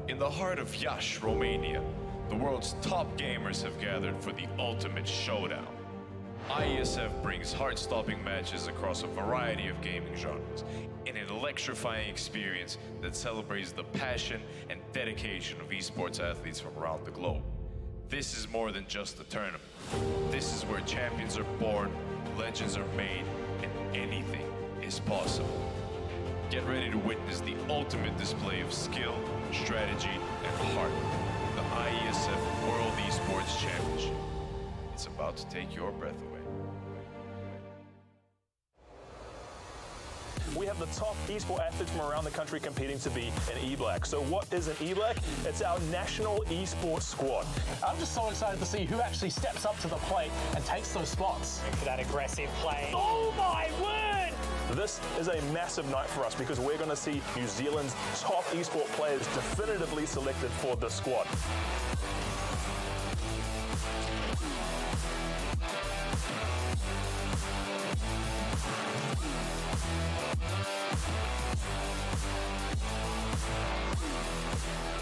In the heart of Iași, Romania, the world's top gamers have gathered for the ultimate showdown. IESF brings heart-stopping matches across a variety of gaming genres in an electrifying experience that celebrates the passion and dedication of esports athletes from around the globe. This is more than just a tournament. This is where champions are born, legends are made, and anything is possible. Get ready to witness the ultimate display of skill, strategy, and heart. The IESF World Esports Championship. It's about to take your breath away. We have the top esports athletes from around the country competing to be an E-Black. So what is an E-Black? It's our national esports squad. I'm just so excited to see who actually steps up to the plate and takes those spots. For that aggressive play. Oh my word! This is a massive night for us because we're going to see New Zealand's top esports players definitively selected for this squad.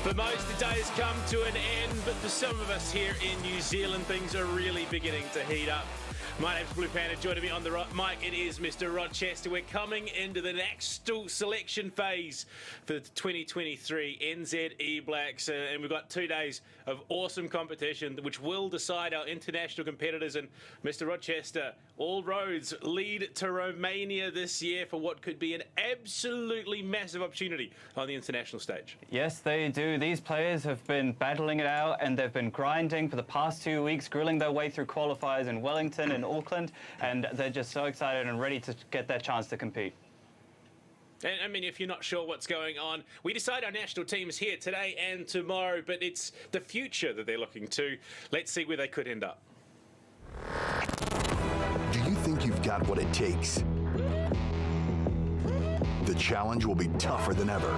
For most, the day has come to an end, but for some of us here in New Zealand, things are really beginning to heat up. My name's Blue Panda. Joining me on the mic, it is Mr. Rochester. We're coming into the next selection phase for the 2023 NZ Blacks, and we've got 2 days of awesome competition, which will decide our international competitors. And Mr. Rochester, all roads lead to Romania this year for what could be an absolutely massive opportunity on the international stage. Yes, they do. These players have been battling it out, and they've been grinding for the past 2 weeks, grilling their way through qualifiers in Wellington and Auckland, and they're just so excited and ready to get that chance to compete. And I mean, if you're not sure what's going on, we decide our national teams here today and tomorrow, but it's the future that they're looking to. Let's see where they could end up. Do you think you've got what it takes? The challenge will be tougher than ever.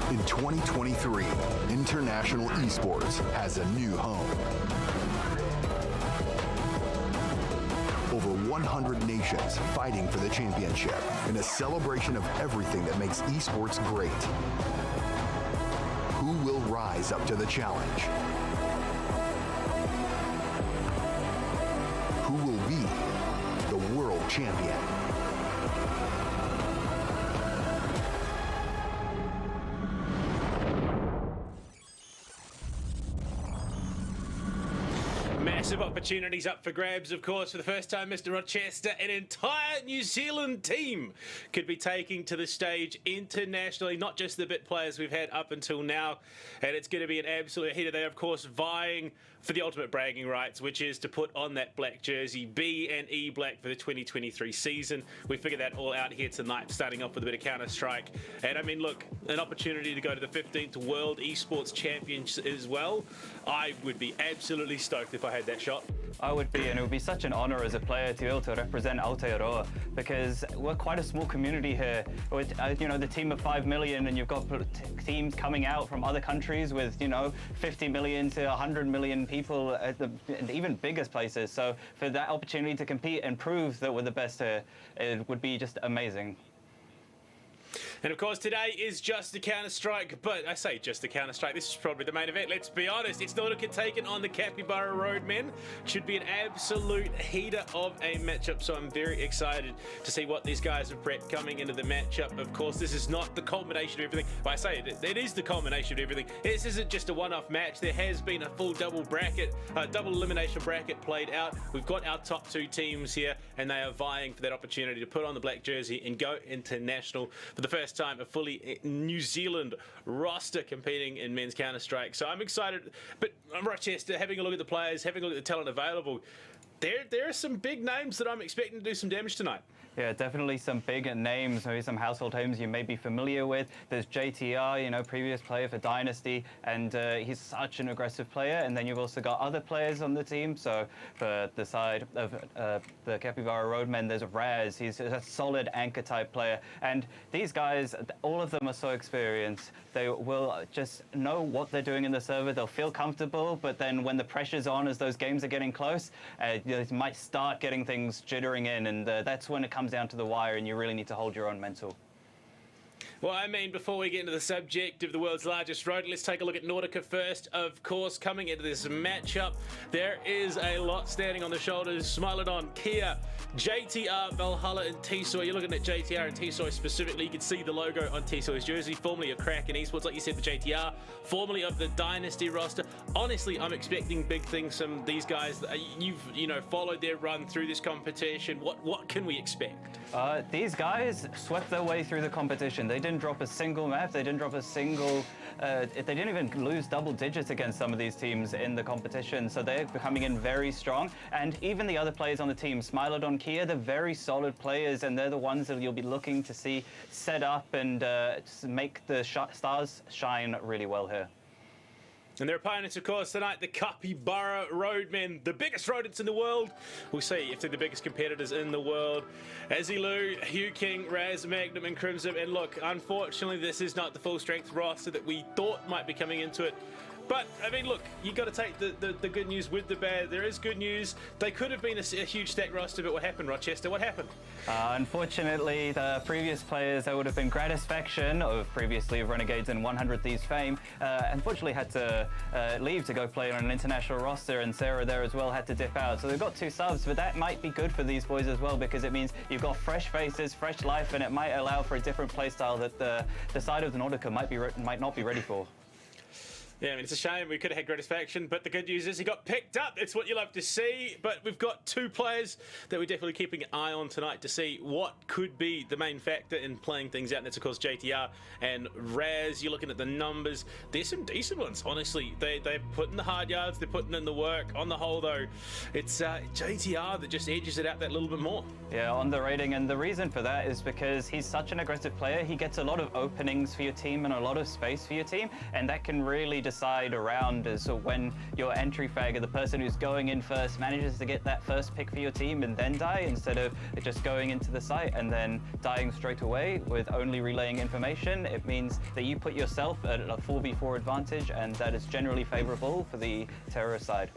In 2023, international esports has a new home. Over 100 nations fighting for the championship in a celebration of everything that makes esports great. Who will rise up to the challenge? Who will be the world champion? Massive opportunities up for grabs, of course. For the first time, Mr. Rochester, an entire New Zealand team could be taking to the stage internationally, not just the bit players we've had up until now. And it's going to be an absolute heater. They're, of course, vying for the ultimate bragging rights, which is to put on that black jersey, be an E-Black for the 2023 season. We figured that all out here tonight, starting off with a bit of Counter-Strike. And I mean, look, an opportunity to go to the 15th World Esports Championship as well. I would be absolutely stoked if I had that shot. I would be, and it would be such an honor as a player to be able to represent Aotearoa, because we're quite a small community here with, you know, the team of 5 million, and you've got teams coming out from other countries with, you know, 50 million to 100 million people at the even biggest places. So for that opportunity to compete and prove that we're the best here, it would be just amazing. And of course, today is just the Counter-Strike, but I say just the Counter-Strike. This is probably the main event. Let's be honest. It's Nautica taken on the Capybara Roadmen. Should be an absolute heater of a matchup, so I'm very excited to see what these guys have prepped coming into the matchup. Of course, this is not the culmination of everything. But I say it is the culmination of everything. This isn't just a one-off match. There has been a full double elimination bracket played out. We've got our top 2 teams here, and they are vying for that opportunity to put on the black jersey and go international for the first time, a fully New Zealand roster competing in men's Counter-Strike. So I'm excited. But Rochester, having a look at the players, having a look at the talent available, there are some big names that I'm expecting to do some damage tonight. Yeah, definitely some big names, maybe some household names you may be familiar with. There's JTR, you know, previous player for Dynasty, and he's such an aggressive player. And then you've also got other players on the team. So for the side of the Capybara Roadmen, there's Raz. He's a solid anchor type player. And these guys, all of them are so experienced. They will just know what they're doing in the server. They'll feel comfortable, but then when the pressure's on, as those games are getting close, they might start getting things jittering in, and that's when it comes comes down to the wire, and you really need to hold your own mental. Well, I mean, before we get into the subject of the world's largest road, let's take a look at Nordica first. Of course, coming into this matchup, there is a lot standing on the shoulders. Smilodon, Kia, JTR, Valhalla, and Tsoy. You're looking at JTR and Tsoy specifically. You can see the logo on Tsoy's jersey, formerly of Crack in Esports, like you said, the JTR, formerly of the Dynasty roster. Honestly, I'm expecting big things from these guys. You've followed their run through this competition. What can we expect? These guys swept their way through the competition. They didn't drop a single map. They didn't drop a single. They didn't even lose double digits against some of these teams in the competition. So they're coming in very strong. And even the other players on the team, Smilodon, Kia, they're very solid players, and they're the ones that you'll be looking to see set up and make the stars shine really well here. And their opponents, of course, tonight, the Capybara Roadmen, the biggest rodents in the world. We'll see if they're the biggest competitors in the world. Azilu, Hugh King, Raz, Magnum, and Crimson. And look, unfortunately, this is not the full-strength roster that we thought might be coming into it. But, I mean, look, you got to take the good news with the bad. There is good news. They could have been a huge stack roster, but what happened, Rochester? What happened? Unfortunately, the previous players that would have been Gratisfaction, of previously of Renegades and 100 Thieves fame, unfortunately had to leave to go play on an international roster, and Sarah there as well had to dip out. So they've got 2 subs, but that might be good for these boys as well, because it means you've got fresh faces, fresh life, and it might allow for a different playstyle that the side of the Nordica might not be ready for. Yeah, I mean, it's a shame. We could have had Gratisfaction, but the good news is he got picked up. It's what you love to see. But we've got 2 players that we're definitely keeping an eye on tonight to see what could be the main factor in playing things out. And that's, of course, JTR and Raz. You're looking at the numbers. There's some decent ones, honestly. They're putting the hard yards. They're putting in the work. On the whole, though, it's JTR that just edges it out that little bit more. Yeah, on the rating. And the reason for that is because he's such an aggressive player. He gets a lot of openings for your team and a lot of space for your team. And that can really decide around as so when your entry fragger, the person who's going in first, manages to get that first pick for your team and then die, instead of just going into the site and then dying straight away with only relaying information. It means that you put yourself at a 4v4 advantage, and that is generally favorable for the terrorist side.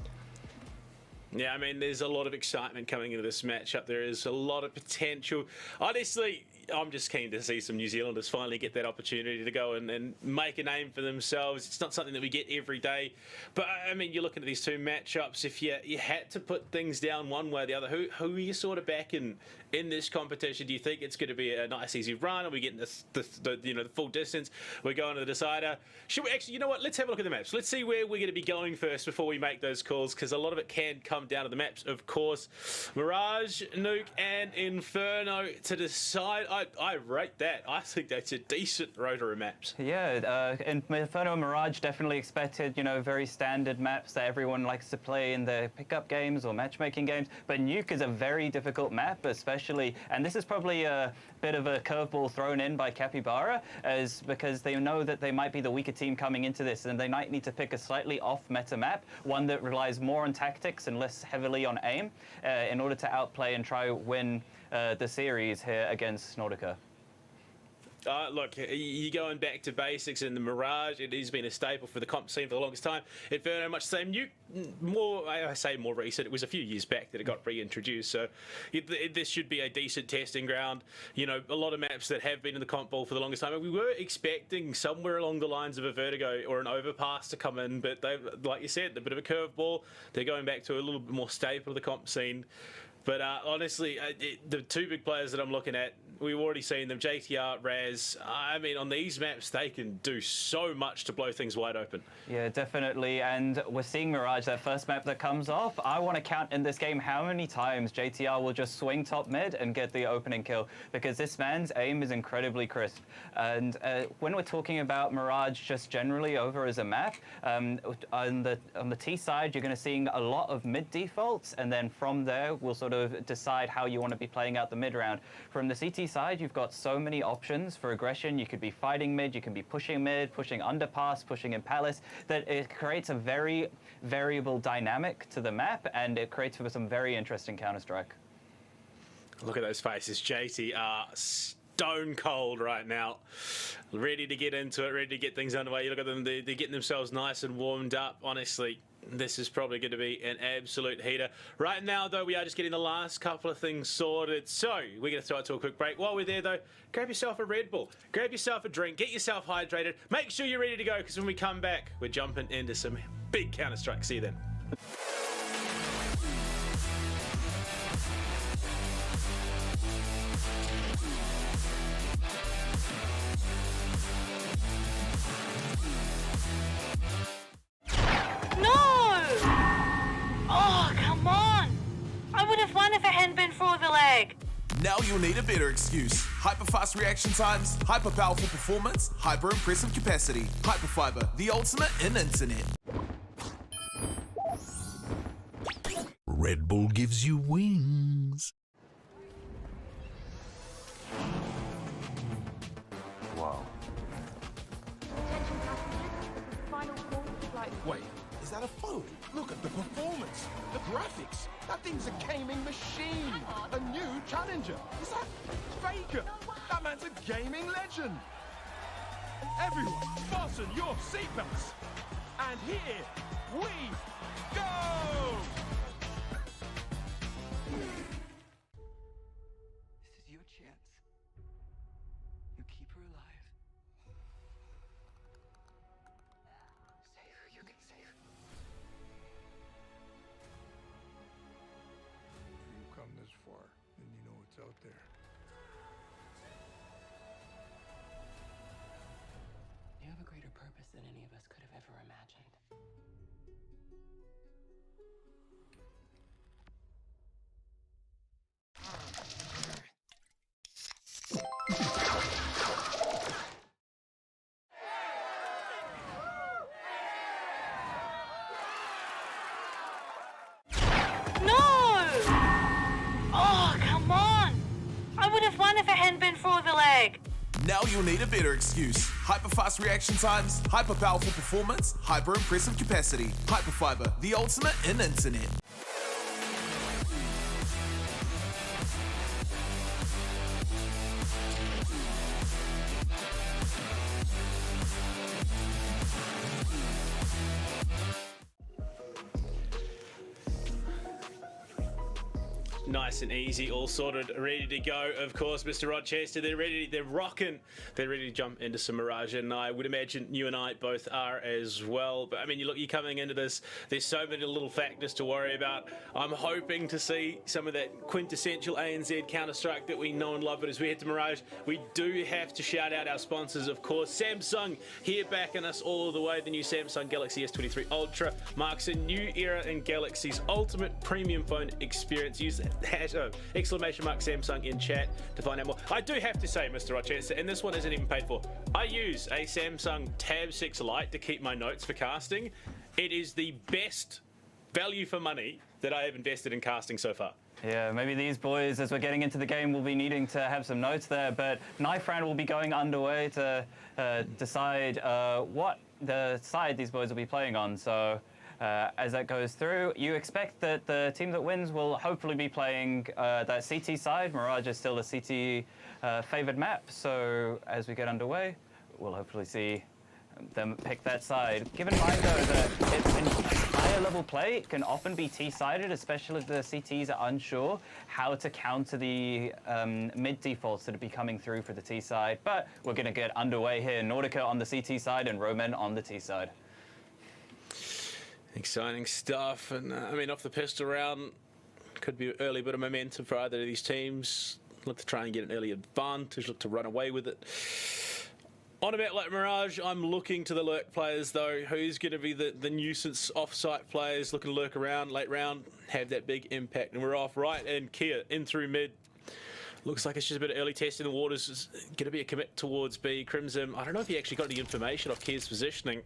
Yeah, I mean, there's a lot of excitement coming into this matchup. There is a lot of potential. Honestly, I'm just keen to see some New Zealanders finally get that opportunity to go and make a name for themselves. It's not something that we get every day. But, I mean, you're looking at these 2 matchups. If you had to put things down one way or the other, who are you sort of backing in this competition? Do you think it's going to be a nice, easy run? Are we getting the full distance? We're going to the decider. Should we actually, you know what? Let's have a look at the maps. Let's see where we're going to be going first before we make those calls, because a lot of it can come down to the maps, of course. Mirage, Nuke, and Inferno to decide. I rate that. I think that's a decent rotor of maps. Yeah, Inferno and Mirage definitely expected, very standard maps that everyone likes to play in their pickup games or matchmaking games. But Nuke is a very difficult map, especially, and this is probably a bit of a curveball thrown in by Capybara, because they know that they might be the weaker team coming into this, and they might need to pick a slightly off-meta map, one that relies more on tactics and less heavily on aim, in order to outplay and try win the series here against Nordica. Look, you're going back to basics in the Mirage. It has been a staple for the comp scene for the longest time. Inferno, much the same. I say more recent. It was a few years back that it got reintroduced. So this should be a decent testing ground. A lot of maps that have been in the comp ball for the longest time. And we were expecting somewhere along the lines of a Vertigo or an Overpass to come in, but they, like you said, a bit of a curveball. They're going back to a little bit more staple of the comp scene. But honestly, the 2 big players that I'm looking at, we've already seen them, JTR, Raz. I mean, on these maps, they can do so much to blow things wide open. Yeah, definitely. And we're seeing Mirage, that first map that comes off. I want to count in this game how many times JTR will just swing top mid and get the opening kill, because this man's aim is incredibly crisp. And when we're talking about Mirage just generally over as a map, on the T side, you're going to see a lot of mid defaults, and then from there, we'll sort of decide how you want to be playing out the mid round. From the CT side, you've got so many options for aggression. You could be fighting mid, you can be pushing mid, pushing underpass, pushing in palace, that it creates a very variable dynamic to the map, and it creates for some very interesting Counter-Strike. Look at those faces. JTR stone cold right now. Ready to get into it, ready to get things underway. You look at them, they're getting themselves nice and warmed up. Honestly, this is probably going to be an absolute heater. Right now, though, we are just getting the last couple of things sorted. So we're going to throw it to a quick break. While we're there, though, grab yourself a Red Bull, grab yourself a drink, get yourself hydrated. Make sure you're ready to go, because when we come back, we're jumping into some big Counter-Strike. See you then. Now you'll need a better excuse. Hyper-fast reaction times, hyper-powerful performance, hyper-impressive capacity. Hyperfiber, the ultimate in internet. Red Bull gives you wings. Wow. Wait, is that a phone? Look at the performance, the graphics. That thing's a gaming machine. A new challenger. Is that Faker? That man's a gaming legend. Everyone, fasten your seatbelts. And here we go! This is your chance. You keep her alive. Save who you can save. If you've come this far, then you know what's out there. You have a greater purpose than any of us could have ever imagined. Now you'll need a better excuse. Hyper-fast reaction times, hyper-powerful performance, hyper-impressive capacity. Hyperfiber, the ultimate in internet. Nice and easy, all sorted, ready to go. Of course, Mr. Rochester, they're ready, they're rocking. They're ready to jump into some Mirage, and I would imagine you and I both are as well. But I mean, you're coming into this, there's so many little factors to worry about. I'm hoping to see some of that quintessential ANZ Counter-Strike that we know and love, but as we head to Mirage, we do have to shout out our sponsors, of course. Samsung, here backing us all the way. The new Samsung Galaxy S23 Ultra marks a new era in Galaxy's ultimate premium phone experience. Use that exclamation mark Samsung in chat to find out more. I do have to say, Mr. Rochester, and this one isn't even paid for, I use a Samsung Tab 6 Lite to keep my notes for casting. It is the best value for money that I have invested in casting so far. Yeah, maybe these boys, as we're getting into the game, will be needing to have some notes there, but Knife Round will be going underway to decide what the side these boys will be playing on. So as that goes through, you expect that the team that wins will hopefully be playing that CT side. Mirage is still a CT favored map, so as we get underway, we'll hopefully see them pick that side. Keep in mind, though, that higher level play can often be T-sided, especially if the CTs are unsure how to counter the mid defaults that are be coming through for the T side. But we're going to get underway here. Nordica on the CT side and Roman on the T side. Exciting stuff, and I mean, off the pistol round, could be an early bit of momentum for either of these teams. Look to try and get an early advantage, look to run away with it. On a map like Mirage, I'm looking to the lurk players, though. Who's going to be the nuisance off-site players looking to lurk around late round, have that big impact? And we're off right, and Kia in through mid. Looks like it's just a bit of early testing the waters. It's going to be a commit towards B. Crimson, I don't know if he actually got any information off Kia's positioning,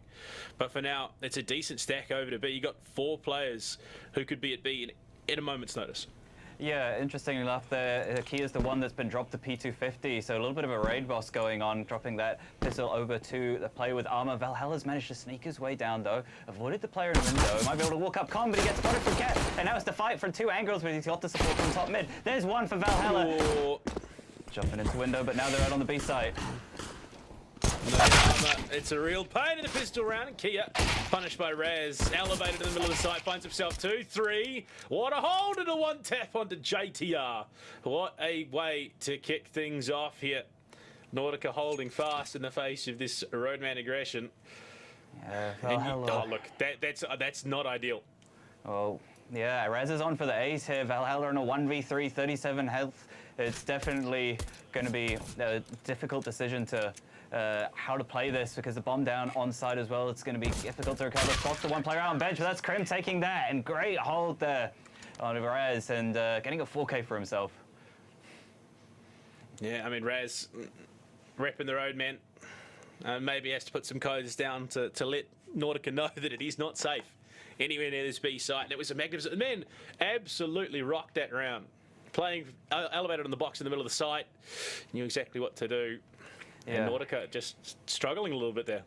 but for now, it's a decent stack over to B. You got 4 players who could be at B in a moment's notice. Yeah, interestingly enough, Kia's the one that's been dropped to P250, so a little bit of a raid boss going on, dropping that pistol over to the player with armor. Valhalla's managed to sneak his way down, though, avoided the player in the window. Might be able to walk up con, but he gets spotted from Cat, and now it's the fight from 2 angles, but he's got the support from top mid. There's one for Valhalla. Ooh. Jumping into window, but now they're out on the B site. No armor. It's a real pain in the pistol round. And Kia, punished by Raz, elevated in the middle of the site, finds himself 2-3. What a hold and a one tap onto JTR. What a way to kick things off here. Nautica holding fast in the face of this roadman aggression. Valhalla. Oh, look, that's not ideal. Oh, yeah, Raz is on for the ace here. Valhalla on a 1v3, 37 health. It's definitely going to be a difficult decision to how to play this, because the bomb down on side as well. It's going to be difficult to recover. Spots the one player out on bench, but that's Krim taking that, and great hold there on Raz, and getting a 4K for himself. Yeah, I mean, Raz repping the road, man. Maybe has to put some codes down to let Nautica know that it is not safe anywhere near this B site. And it was a magnificent... Man, absolutely rocked that round. Playing elevated on the box in the middle of the site. Knew exactly what to do. Yeah. And Nautica just struggling a little bit there.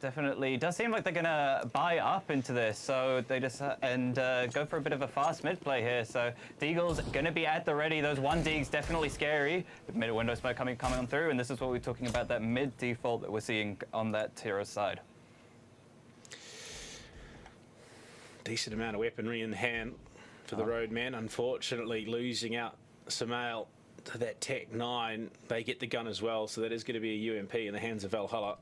Definitely does seem like they're gonna buy up into this, so they just go for a bit of a fast mid play here. So Deagle's gonna be at the ready. Those 1 Deags definitely scary. Mid window smoke coming on through, and this is what we're talking about, that mid default that we're seeing on that Tiro side. Decent amount of weaponry in hand for the roadman. Unfortunately, losing out Samael to that Tech 9. They get the gun as well, so that is going to be a UMP in the hands of Valhalla,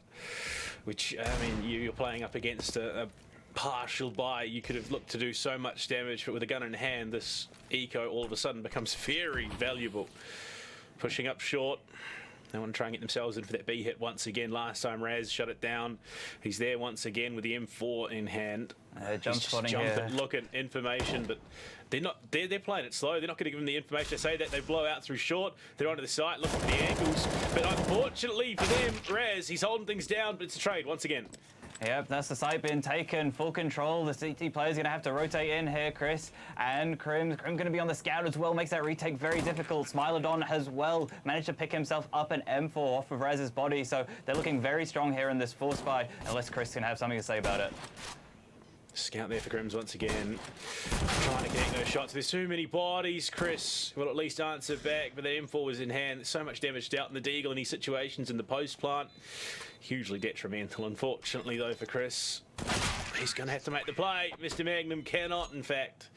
which, I mean, you're playing up against a partial buy. You could have looked to do so much damage, but with a gun in hand, this eco all of a sudden becomes very valuable. Pushing up short. They want to try and get themselves in for that B hit once again. Last time Raz shut it down. He's there once again with the M4 in hand. Jump spotting here. Look at information, but they're playing it slow. They're not going to give them the information. They say that they blow out through short. They're onto the site, looking for the angles. But unfortunately for them, Raz, he's holding things down, but it's a trade once again. Yep, that's the site being taken, full control. The CT player's going to have to rotate in here, Chris. And Krim going to be on the scout as well, makes that retake very difficult. Smilodon as well managed to pick himself up an M4 off of Raz's body, so they're looking very strong here in this force buy, unless Chris can have something to say about it. Scout there for Grims once again. Trying to connect those shots. There's too many bodies. Chris will at least answer back, but the M4 was in hand. There's so much damage dealt in the Deagle in these situations in the post plant. Hugely detrimental, unfortunately, though, for Chris. He's going to have to make the play. Mr. Magnum cannot, in fact.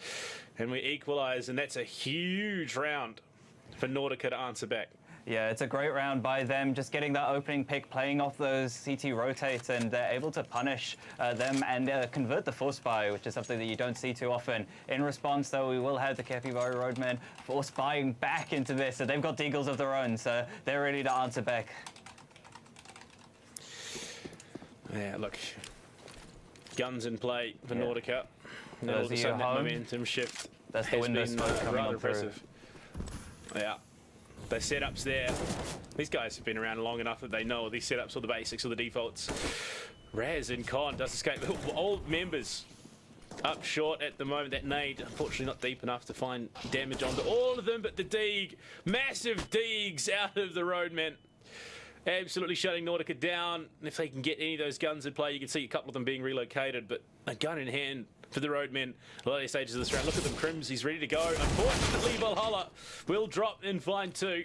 And we equalise, and that's a huge round for Nautica to answer back. Yeah, it's a great round by them, just getting that opening pick, playing off those CT rotates, and they're able to punish them and convert the force buy, which is something that you don't see too often. In response, though, we will have the Capybara Roadmen force buying back into this, so they've got Deagles of their own, so they're ready to answer back. Yeah, look, guns in play for Nautica. And all of a Those are sudden, your that home. momentum shift That's the has window been smoke coming rather on through. impressive. Yeah. The setups there. These guys have been around long enough that they know these setups or the basics or the defaults. Raz and Con does escape. All members up short at the moment. That nade, unfortunately, not deep enough to find damage onto all of them, but the Deag, massive Deags out of the Roadmen. Absolutely shutting Nautica down. And if they can get any of those guns in play, you can see a couple of them being relocated, but a gun in hand for the Roadmen. A lot of stages of this round. Look at them, Crims, he's ready to go. Unfortunately, Valhalla will drop and find 2.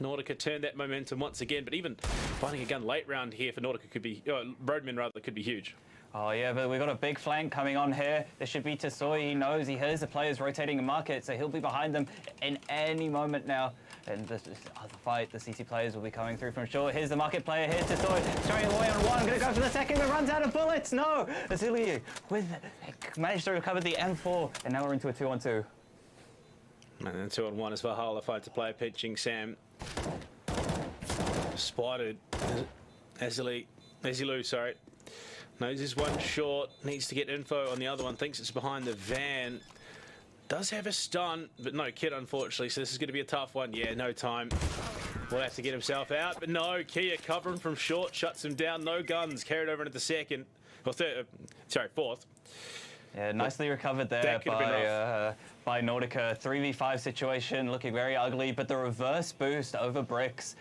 Nautica turned that momentum once again, but even finding a gun late round here for Nautica could be, Roadmen rather, could be huge. Oh yeah, but we've got a big flank coming on here. This should be Tesoi. He knows, he hears the players rotating in market, so he'll be behind them in any moment now. And this other fight, the CT players will be coming through from short. Here's the market player, here's Tesoi, throwing away on one, gonna go for the second, but runs out of bullets. No, Azili managed to recover the M4, and now we're into a 2-on-2. And then 2-on-1 as Valhalla fights a player pitching. Sam spotted Azilu, sorry. Knows there's one short, needs to get info on the other one, thinks it's behind the van. Does have a stun, but no kit, unfortunately, so this is going to be a tough one. Yeah, no time. Will have to get himself out, but no, Kia covering from short, shuts him down, no guns, carried over into the second, or third, sorry, fourth. Yeah, nicely recovered there That could have been rough. By Nautica. 3v5 situation, looking very ugly, but the reverse boost over bricks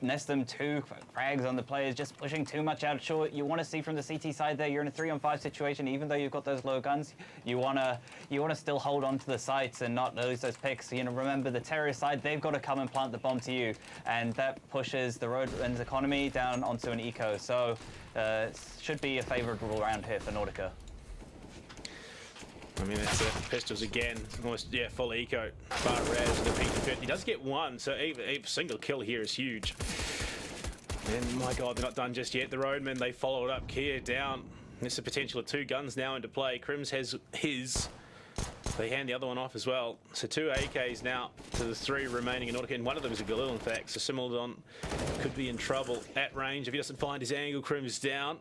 nest them 2 frags on the players, just pushing too much out short. You want to see from the CT side there, you're in a 3-on-5 situation, even though you've got those low guns, you want to still hold on to the sites and not lose those picks. You know, remember the terrorist side, they've got to come and plant the bomb to you, and that pushes the Roadman's economy down onto an eco. So should be a favourable round here for Nautica. I mean, that's pistols again, almost, yeah, full eco. Bar Raz with a peak fit. He does get one, so a single kill here is huge. And my God, they're not done just yet. The Roadmen, they followed up Kia down. There's the potential of 2 guns now into play. Crims has his. They hand the other one off as well. So 2 AKs now to the 3 remaining in Nautica, and one of them is a Galil, in fact. So Simildon could be in trouble at range if he doesn't find his angle. Crims down.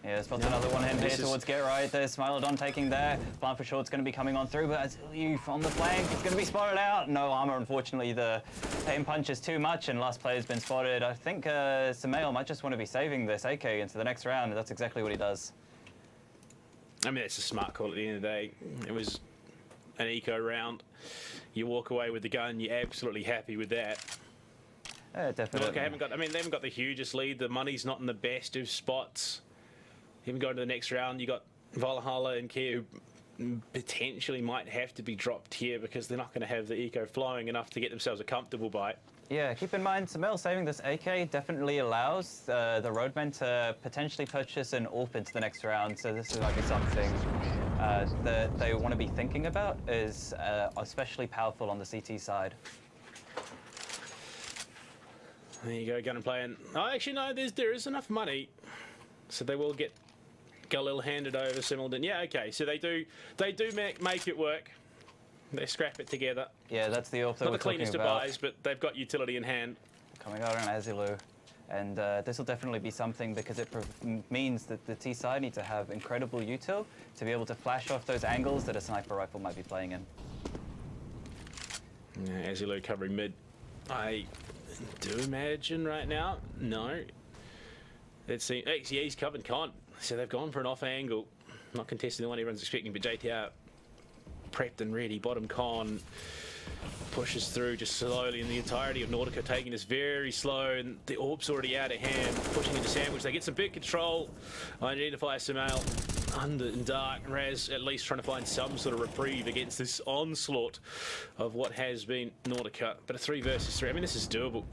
Yeah, spots another one hand here towards Get Right. There's Smilodon taking there. Blind for Short's going to be coming on through, but as you on the flank, it's going to be spotted out. No armor, unfortunately. The aim punch is too much, and last player's been spotted. I think Samael might just want to be saving this AK into the next round, and that's exactly what he does. I mean, it's a smart call at the end of the day. It was an eco round. You walk away with the gun, you're absolutely happy with that. Yeah, definitely. Look, they haven't got the hugest lead. The money's not in the best of spots. Even going to the next round, you got Valhalla and Kia who potentially might have to be dropped here because they're not going to have the eco flowing enough to get themselves a comfortable bite. Yeah, keep in mind, Samael saving this AK definitely allows the Roadmen to potentially purchase an AWP into the next round, so this might be something that they want to be thinking about, is especially powerful on the CT side. There you go, gun and play. And oh, actually, no, there is enough money, so they will get Galil handed over Simildon. Yeah, okay, so they do make it work. They scrap it together. Yeah, that's the AWP that Not we're the cleanest talking of about. buys, but they've got utility in hand. Coming out on Azilu. And this will definitely be something because it means that the T side need to have incredible util to be able to flash off those angles that a sniper rifle might be playing in. Yeah, Azilu covering mid. I do imagine right now, no. Let's see. Actually, he's covered con. So they've gone for an off angle. Not contesting the one everyone's expecting, but JTR prepped and ready. Bottom con pushes through just slowly, and the entirety of Nautica taking this very slow, and the AWP's already out of hand, pushing into sandwich. They get some big control. Identify Samael under and dark. Raz at least trying to find some sort of reprieve against this onslaught of what has been Nautica. But a 3 versus 3, I mean, this is doable.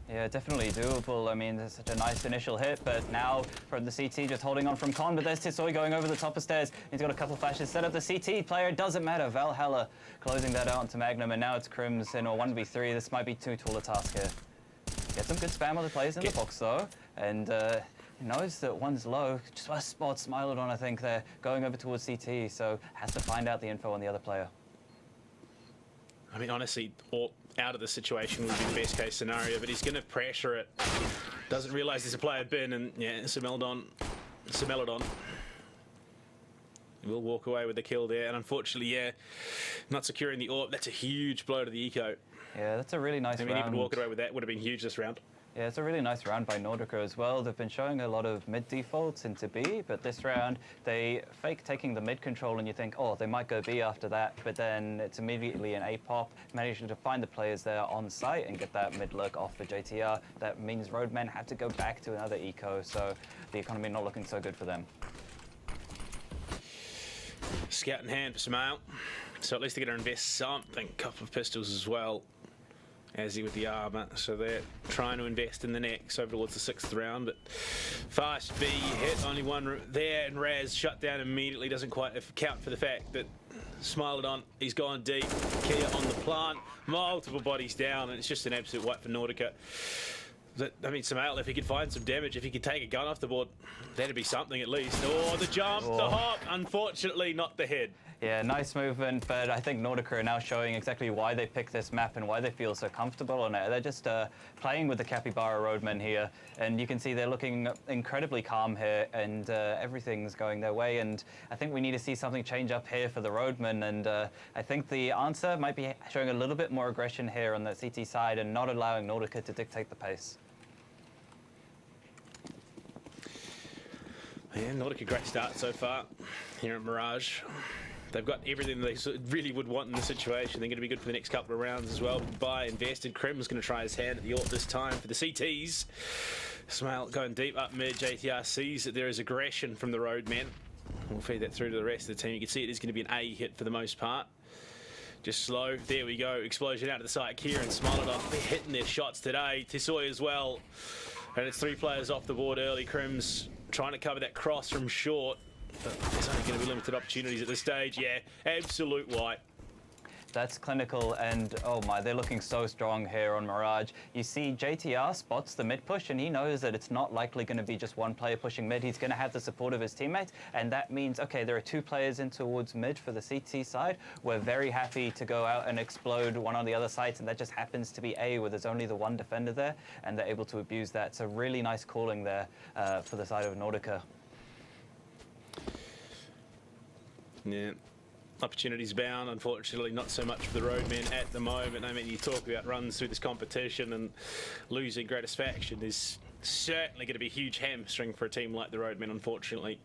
Yeah, definitely doable. I mean, there's such a nice initial hit, but now from the CT just holding on from Con, but there's Tissoy going over the top of stairs. He's got a couple flashes set up. The CT player, it doesn't matter. Valhalla closing that out onto Magnum, and now it's Crims in a 1v3. This might be too tall a task here. Get some good spam on the players in the box, though, and he knows that one's low. Just a spot Smilodon, I think, there, going over towards CT, so has to find out the info on the other player. I mean, honestly, out of the situation would be the best case scenario, but he's going to pressure it. Doesn't realise there's a player bin, and yeah, Simildon will walk away with the kill there. And unfortunately, yeah, not securing the AWP. That's a huge blow to the eco. Yeah, that's a really nice round. I mean, even walking away with that would have been huge this round. Yeah, it's a really nice round by Nautica as well. They've been showing a lot of mid defaults into B, but this round they fake taking the mid control, and you think, oh, they might go B after that, but then it's immediately an A pop, managing to find the players there on site and get that mid look off for JTR. That means Roadmen have to go back to another eco, so the economy not looking so good for them. Scout in hand for Samael, so at least they're going to invest something. Couple of pistols as well. Azzy with the armour, so they're trying to invest in the next over towards the 6th round, but fast B hit, only one there, and Raz shut down immediately. Doesn't quite account for the fact that Smilodon, he's gone deep. Kia on the plant, multiple bodies down, and it's just an absolute wipe for Nautica. I mean, Samael, if he could find some damage, if he could take a gun off the board, that'd be something at least. Oh, the jump, the hop, unfortunately not the head. Yeah, nice movement, but I think Nautica are now showing exactly why they picked this map and why they feel so comfortable on it. They're just playing with the Capybara Roadmen here, and you can see they're looking incredibly calm here, and everything's going their way, and I think we need to see something change up here for the Roadmen, and I think the answer might be showing a little bit more aggression here on the CT side and not allowing Nautica to dictate the pace. Yeah, not a great start so far here at Mirage. They've got everything they really would want in the situation. They're going to be good for the next couple of rounds as well. Buy, invested. Krim's going to try his hand at the AWP this time for the CTs. Smile going deep up mid. JTR sees that there is aggression from the roadmen. We'll feed that through to the rest of the team. You can see it is going to be an A hit for the most part. Just slow. There we go. Explosion out of the side. Kieran Smolodov, they're hitting their shots today. Tisoy as well. And it's 3 players off the board early. Krim's trying to cover that cross from short. But there's only going to be limited opportunities at this stage. Yeah, absolute white. That's clinical, and oh my, they're looking so strong here on Mirage. You see JTR spots the mid push, and he knows that it's not likely going to be just one player pushing mid. He's going to have the support of his teammates, and that means, okay, there are 2 players in towards mid for the CT side. We're very happy to go out and explode one on the other side, and that just happens to be A, where there's only the 1 defender there, and they're able to abuse that. So really nice calling there for the side of Nordica. Yeah, opportunities bound, unfortunately, not so much for the roadmen at the moment. I mean, you talk about runs through this competition, and losing Gratisfaction is certainly going to be a huge hamstring for a team like the roadmen, unfortunately,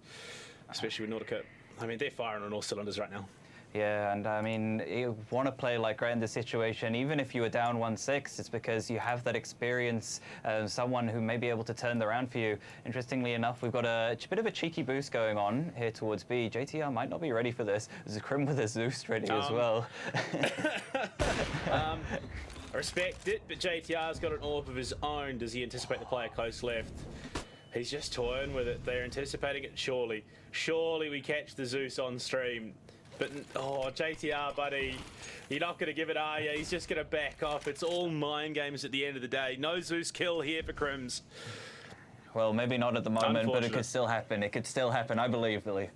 especially with Nordica. I mean, they're firing on all cylinders right now. Yeah, and I mean, you want to play like right in this situation, even if you were down 1-6, it's because you have that experience, someone who may be able to turn the round for you. Interestingly enough, we've got a bit of a cheeky boost going on here towards B. JTR might not be ready for this. There's a Krim with a Zeus ready as well. I respect it, but JTR's got an AWP of his own. Does he anticipate the player close left? He's just toying with it. They're anticipating it, surely. Surely we catch the Zeus on stream. But, oh, JTR, buddy, you're not going to give it, are you? He's just going to back off. It's all mind games at the end of the day. No Zeus kill here for Krims. Well, maybe not at the moment, but it could still happen. It could still happen, I believe, Billy.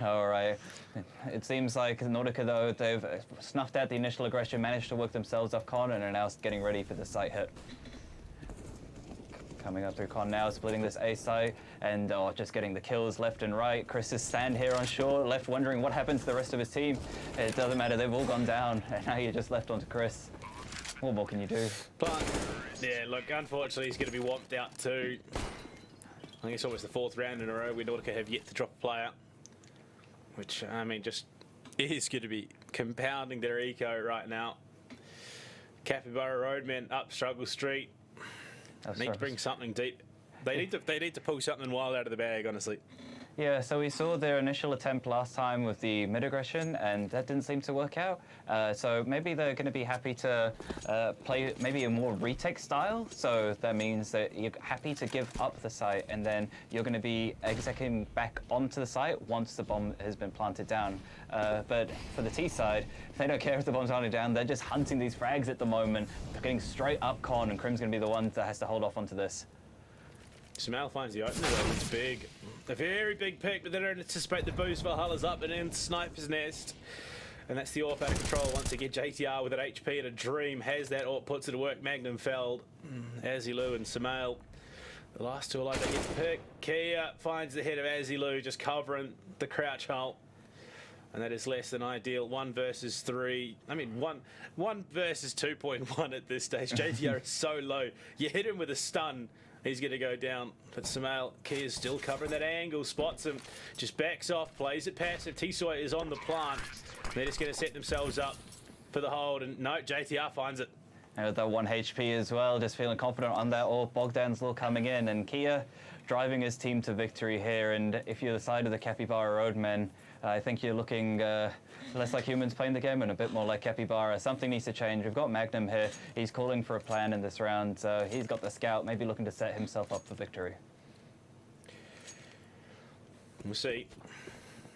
All right. It seems like Nordica, though, they've snuffed out the initial aggression, managed to work themselves off Con, and are now getting ready for the site hit. Coming up through Con now, splitting this A site, and just getting the kills left and right. Chris is stand here on shore, left wondering what happened to the rest of his team. It doesn't matter, they've all gone down, and now you're just left onto Chris. What more can you do? But, yeah, look, unfortunately, he's going to be whomped out too. I think it's almost the 4th round in a row where Nordica have yet to drop a player, which, I mean, just is going to be compounding their eco right now. Capybara Roadmen up Struggle Street. Need to bring something deep. They need to pull something wild out of the bag, honestly. Yeah, so we saw their initial attempt last time with the mid-aggression, and that didn't seem to work out. So maybe they're going to be happy to play maybe a more retake style. So that means that you're happy to give up the site, and then you're going to be executing back onto the site once the bomb has been planted down. But for the T side, they don't care if the bomb's planted down. They're just hunting these frags at the moment. They're getting straight up Con, and Krim's going to be the one that has to hold off onto this. Smell finds the opener though. It's big. A very big pick, but they don't anticipate the boost. Valhalla's up and in Sniper's Nest. And that's the AWP out of control once again. JTR with an HP and a dream has that AWP, puts it to work. Magnum Feld, Azilu and Samael. The last two alive, they get the pick. Kia finds the head of Azilu, just covering the crouch hole. And that is less than ideal. 1 versus 3. I mean, one versus 2.1 at this stage. JTR is so low. You hit him with a stun, he's going to go down. But Samael, Kia's still covering that angle, spots him, just backs off, plays it passive. Tisoy is on the plant. They're just going to set themselves up for the hold. And no, JTR finds it. And with that 1 HP as well, just feeling confident on that. Or Bogdan's Law coming in, and Kia driving his team to victory here. And if you're the side of the Capybara Roadmen, I think you're looking less like humans playing the game and a bit more like Capybara. Something needs to change. We've got Magnum here. He's calling for a plan in this round. He's got the scout, maybe looking to set himself up for victory. We'll see.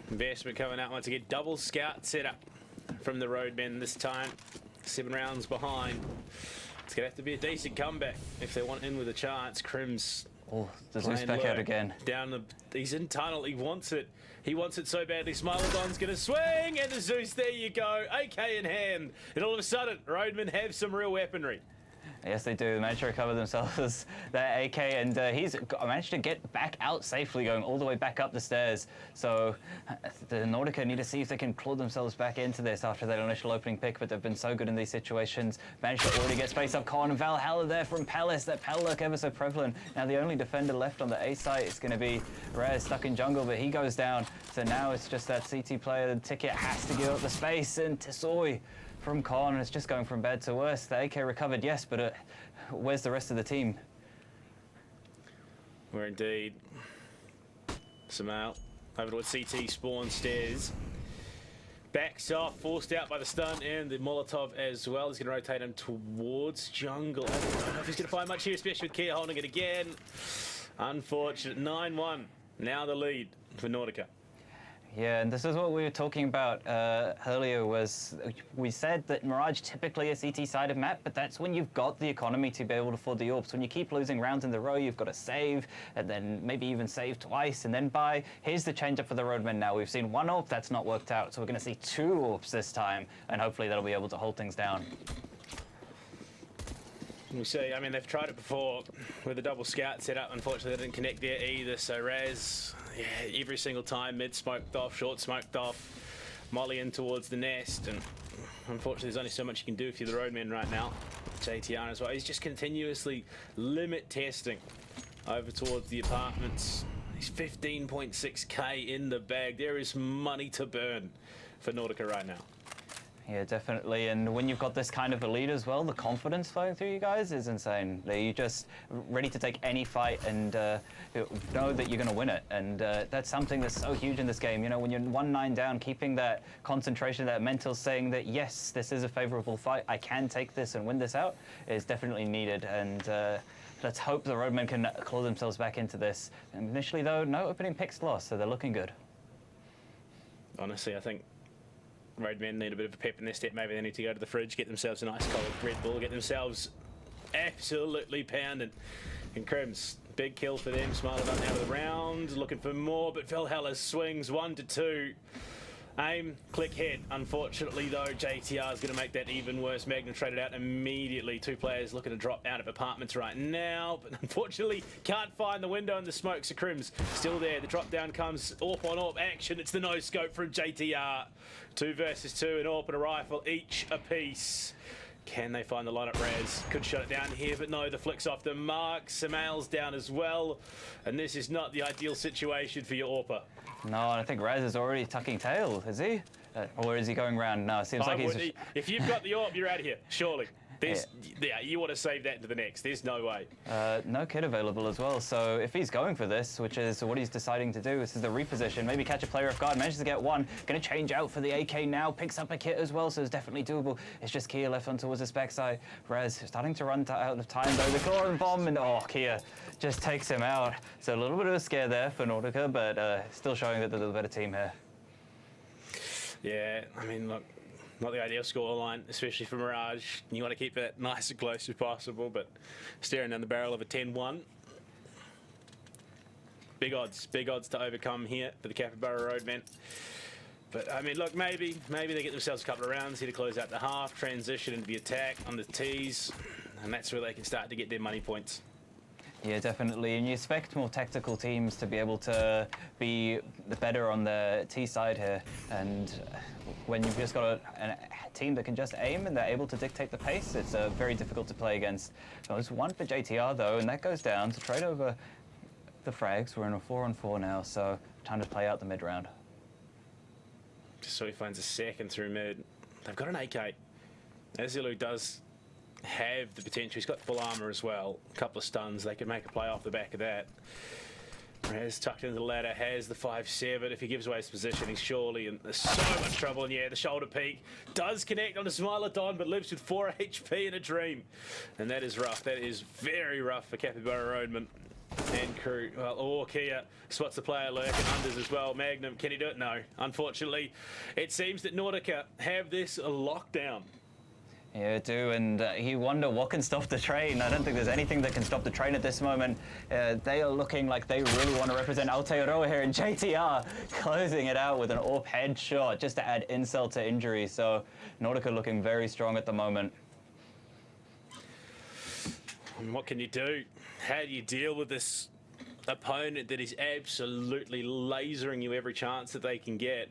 Investment coming out once again. Double scout setup from the Roadmen this time. 7 rounds behind. It's going to have to be a decent comeback if they want in with a chance. Krim's oh, the Zeus back out again. He's in tunnel. He wants it. He wants it so badly. Smilodon's going to swing, and the Zeus, there you go. AK in hand. And all of a sudden, Roadmen have some real weaponry. Yes, they do. They managed to recover themselves that AK, and he's managed to get back out safely, going all the way back up the stairs. So the Nordica need to see if they can claw themselves back into this after that initial opening pick, but they've been so good in these situations. Managed to already get space up. Con Valhalla there from Palace. That Palace ever so prevalent. Now the only defender left on the A site is going to be Raz, stuck in jungle, but he goes down. So now it's just that CT player. The Ticket has to give up the space, and Tesoi from Con, it's just going from bad to worse. The AK recovered, yes, but where's the rest of the team? We're indeed. Samal over towards CT spawn stairs. Backs off, forced out by the stun and the Molotov as well. He's going to rotate him towards jungle. I don't know if he's going to find much here, especially with Kia holding it again. Unfortunate. 9-1. Now the lead for Nordica. Yeah, and this is what we were talking about earlier, was we said that Mirage typically a CT-sided map, but that's when you've got the economy to be able to afford the AWPs. When you keep losing rounds in the row, you've got to save, and then maybe even save twice, and then buy. Here's the change-up for the Roadmen now. We've seen one AWP, that's not worked out, so we're going to see 2 AWPs this time, and hopefully that'll be able to hold things down. We see, I mean, they've tried it before with the double scout set up. Unfortunately, they didn't connect there either. So Raz, yeah, every single time, mid smoked off, short smoked off, molly in towards the nest. And unfortunately, there's only so much you can do if you're the Roadman right now. JTR as well. He's just continuously limit testing over towards the apartments. He's 15.6k in the bag. There is money to burn for Nordica right now. Yeah, definitely. And when you've got this kind of a lead as well, the confidence flowing through you guys is insane. You're just ready to take any fight and know that you're going to win it. And that's something that's so huge in this game. You know, when you're 1-9 down, keeping that concentration, that mental saying that, yes, this is a favorable fight, I can take this and win this out, is definitely needed. And let's hope the Roadmen can claw themselves back into this. And initially, though, no opening picks lost, so they're looking good. Honestly, I think Roadmen need a bit of a pep in their step. Maybe they need to go to the fridge, get themselves a nice cold Red Bull, get themselves absolutely pounded. And Crims, big kill for them. Smiler done out of the round, looking for more, but Valhalla swings 1-2. Aim, click, head. Unfortunately, though, JTR is going to make that even worse. Magnum traded out immediately. 2 players looking to drop out of apartments right now, but unfortunately can't find the window in the smoke. So Crims still there. The drop down comes AWP on AWP action. It's the no scope from JTR. 2 versus 2, an AWP and a rifle, each a piece. Can they find the lineup? Raz could shut it down here, but no, the flick's off the mark. Samal's down as well, and this is not the ideal situation for your AWPer. No, I think Raz is already tucking tail, is he? Or is he going round? No, it seems like he's... If you've got the AWP, you're out of here, surely. Yeah, you want to save that into the next. There's no way. No kit available as well. So if he's going for this, which is what he's deciding to do, this is the reposition. Maybe catch a player off guard. Manages to get one. Going to change out for the AK now. Picks up a kit as well, so it's definitely doable. It's just Kia left on towards his backside. Raz starting to run out of time though. The Chlorine Bomb, and Kia just takes him out. So a little bit of a scare there for Nordica, but still showing that they're the better team here. Yeah, I mean, look, not the ideal scoreline, especially for Mirage. You want to keep it nice and close as possible, but staring down the barrel of a 10-1. Big odds to overcome here for the Capybara Roadmen. But, I mean, look, maybe they get themselves a couple of rounds here to close out the half, transition into the attack on the tees, and that's where they can start to get their money points. Yeah, definitely. And you expect more tactical teams to be able to be better on the T side here. And when you've just got a team that can just aim and they're able to dictate the pace, it's very difficult to play against. There's one for JTR though, and that goes down to trade over the frags. We're in a 4-on-4 now, so time to play out the mid round. So he finds a second through mid. They've got an AK. Azilu does have the potential. He's got full armor as well. A couple of stuns. They could make a play off the back of that. Raz tucked into the ladder, has the 5-7. If he gives away his position, he's surely in so much trouble. And yeah, the shoulder peak does connect on the Smilodon, but lives with 4 HP in a dream. And that is rough. That is very rough for Capybara Roadman and crew. Well, Kia spots the player lurking, unders as well. Magnum, can he do it? No. Unfortunately, it seems that Nordica have this lockdown. Yeah, do, and you wonder what can stop the train. I don't think there's anything that can stop the train at this moment. They are looking like they really want to represent Aotearoa here, and JTR closing it out with an AWP headshot just to add insult to injury. So Nordica looking very strong at the moment. And what can you do? How do you deal with this opponent that is absolutely lasering you every chance that they can get?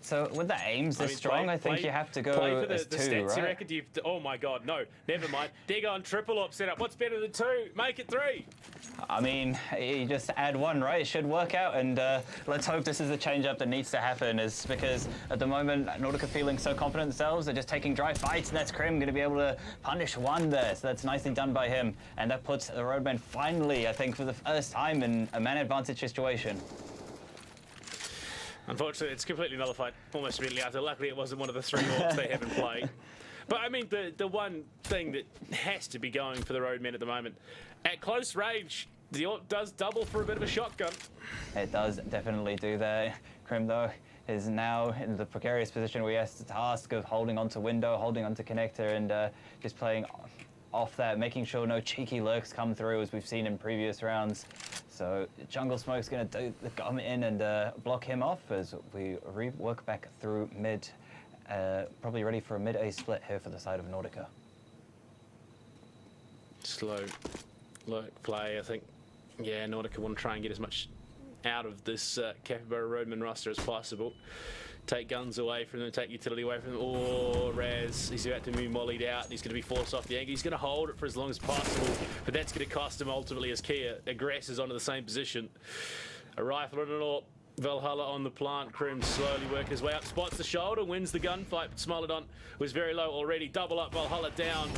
So with the aims this strong, I think you have to go play for the as two, stats. You right? reckon oh my God, no, never mind. They're going triple op setup. What's better than 2? Make it 3. I mean, you just add 1, right? It should work out, and let's hope this is the change-up that needs to happen, is because at the moment, Nordica feeling so confident themselves, they're just taking dry fights, and that's Krim going to be able to punish 1 there, so that's nicely done by him, and that puts the Roadmen finally, I think, for the first time in a man advantage situation. Unfortunately, it's completely nullified almost immediately after. Luckily, it wasn't one of the 3 orcs they haven't played. But I mean, the one thing that has to be going for the Roadmen at the moment, at close range, the orc does double for a bit of a shotgun. It does definitely do that. Krim, though, is now in the precarious position where he has the task of holding onto window, holding onto connector, and just playing off that, making sure no cheeky lurks come through as we've seen in previous rounds. So Jungle Smoke's going to come in and block him off as we work back through mid, probably ready for a mid-A split here for the side of Nordica. Slow play, I think. Yeah, Nordica want to try and get as much out of this Capybara Roadman roster as possible. Take guns away from them, take utility away from them. Oh, Raz, he's about to be mollied out. He's going to be forced off the angle. He's going to hold it for as long as possible, but that's going to cost him ultimately as Kia aggresses onto the same position. A rifle and an AWP. Valhalla on the plant. Krim slowly working his way up. Spots the shoulder, wins the gunfight. But Smolodon was very low already. Double up, Valhalla down.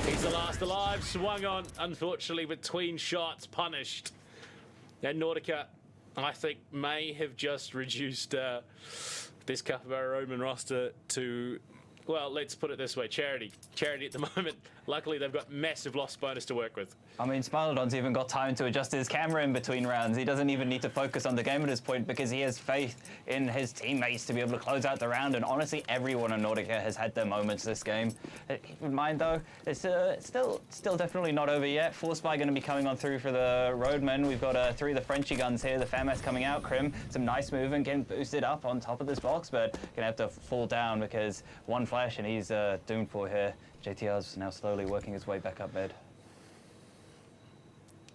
He's the last alive. Swung on, unfortunately, between shots, punished. And Nordica, I think, may have just reduced this Capybara Roadman roster to, well, let's put it this way, charity. Charity at the moment. Luckily, they've got massive loss bonus to work with. I mean, Smilodon's even got time to adjust his camera in between rounds. He doesn't even need to focus on the game at this point because he has faith in his teammates to be able to close out the round. And honestly, everyone in Nordica has had their moments this game. Keep in mind, though, it's still definitely not over yet. Force Spy going to be coming on through for the Roadmen. We've got 3 of the Frenchy guns here. The FAMAS coming out. Krim, some nice movement, getting boosted up on top of this box, but going to have to fall down because 1 flash and he's doomed for here. JTR's now slowly working his way back up mid.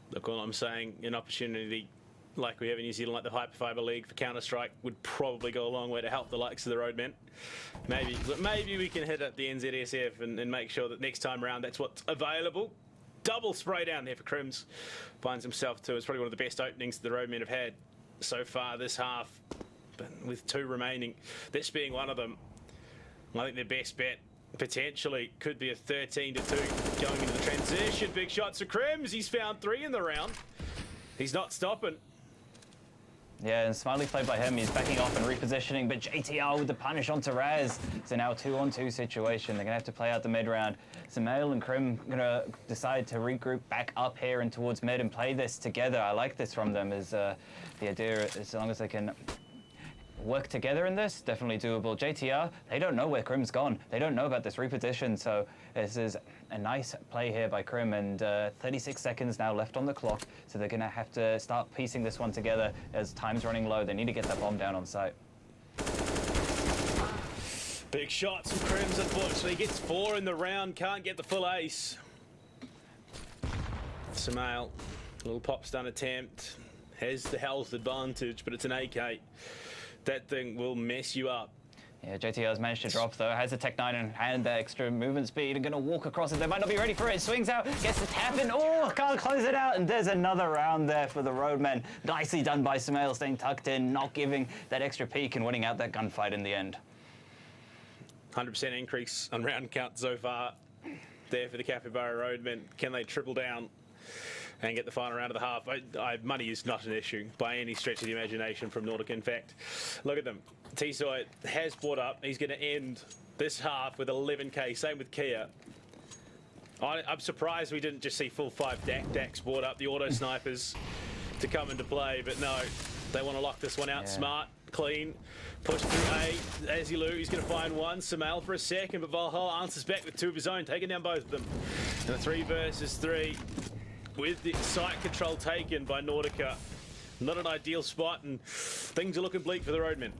Look, all I'm saying, an opportunity like we have in New Zealand, like the Hyperfiber League for Counter-Strike, would probably go a long way to help the likes of the Roadmen. Maybe we can hit up the NZSF and make sure that next time around that's what's available. Double spray down there for Krims. Finds himself to, it's probably one of the best openings the Roadmen have had so far this half. But with 2 remaining, this being one of them, I think their best bet potentially could be a 13-2 going into the transition. Big shots for Krims. He's found 3 in the round. He's not stopping. Yeah, and smartly played by him. He's backing off and repositioning, but JTR with the punish onto Raz. So now 2-on-2 situation. They're going to have to play out the mid round. Samael and Krim going to decide to regroup back up here and towards mid and play this together. I like this from them, as the idea, as long as they can work together in this, definitely doable. JTR, they don't know where Krim's gone. They don't know about this reposition, so this is a nice play here by Krim, and 36 seconds now left on the clock, so they're going to have to start piecing this one together as time's running low. They need to get that bomb down on site. Big shots from Krims, unfortunately. Gets 4 in the round, can't get the full ace. Samael, little pop stun attempt. Has the health advantage, but it's an AK. That thing will mess you up. Yeah, JTR's managed to drop though, has the Tech 9 in hand, the extra movement speed, and gonna walk across it. They might not be ready for it. Swings out, gets the tap in. Oh, can't close it out, and there's another round there for the Roadmen. Nicely done by Samael, staying tucked in, not giving that extra peek and winning out that gunfight in the end. 100% increase on round count so far there for the Capybara Roadmen. Can they triple down and get the final round of the half? Money is not an issue by any stretch of the imagination from Nordic. In fact, look at them. T-Soy has brought up. He's going to end this half with 11k. Same with Kia. I'm surprised we didn't just see full 5 DACs brought up, the auto snipers to come into play, but no, they want to lock this one out. Yeah. Smart, clean, push through A. Azilu, he's going to find 1. Samael for a second, but Valhalla answers back with 2 of his own, taking down both of them. And a 3 versus 3. With the site control taken by Nordica. Not an ideal spot, and things are looking bleak for the Roadmen.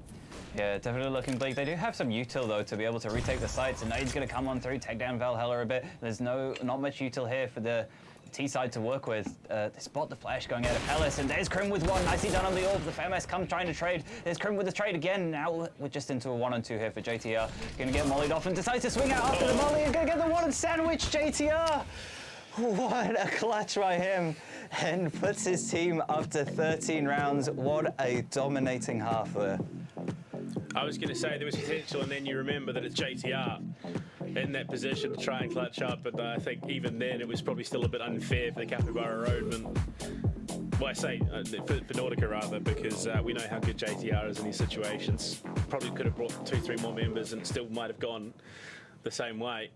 Yeah, definitely looking bleak. They do have some util though to be able to retake the sites, and Nade's going to come on through, take down Valhalla a bit. There's not much util here for the T side to work with. They spot the flash going out of Hellas, and there's Krim with one. Nicely done on the orb. The FMS come trying to trade. There's Krim with the trade again. Now we're just into a 1-on-2 here for JTR. Going to get mollied off and decides to swing out after the molly and going to get the one and sandwich JTR. What a clutch by him, and puts his team up to 13 rounds. What a dominating half there. I was going to say there was potential, and then you remember that it's JTR in that position to try and clutch up, but I think even then it was probably still a bit unfair for the Capybara Roadman. Well, I say for Nordica rather, because we know how good JTR is in these situations. Probably could have brought 2-3 more members and it still might have gone the same way.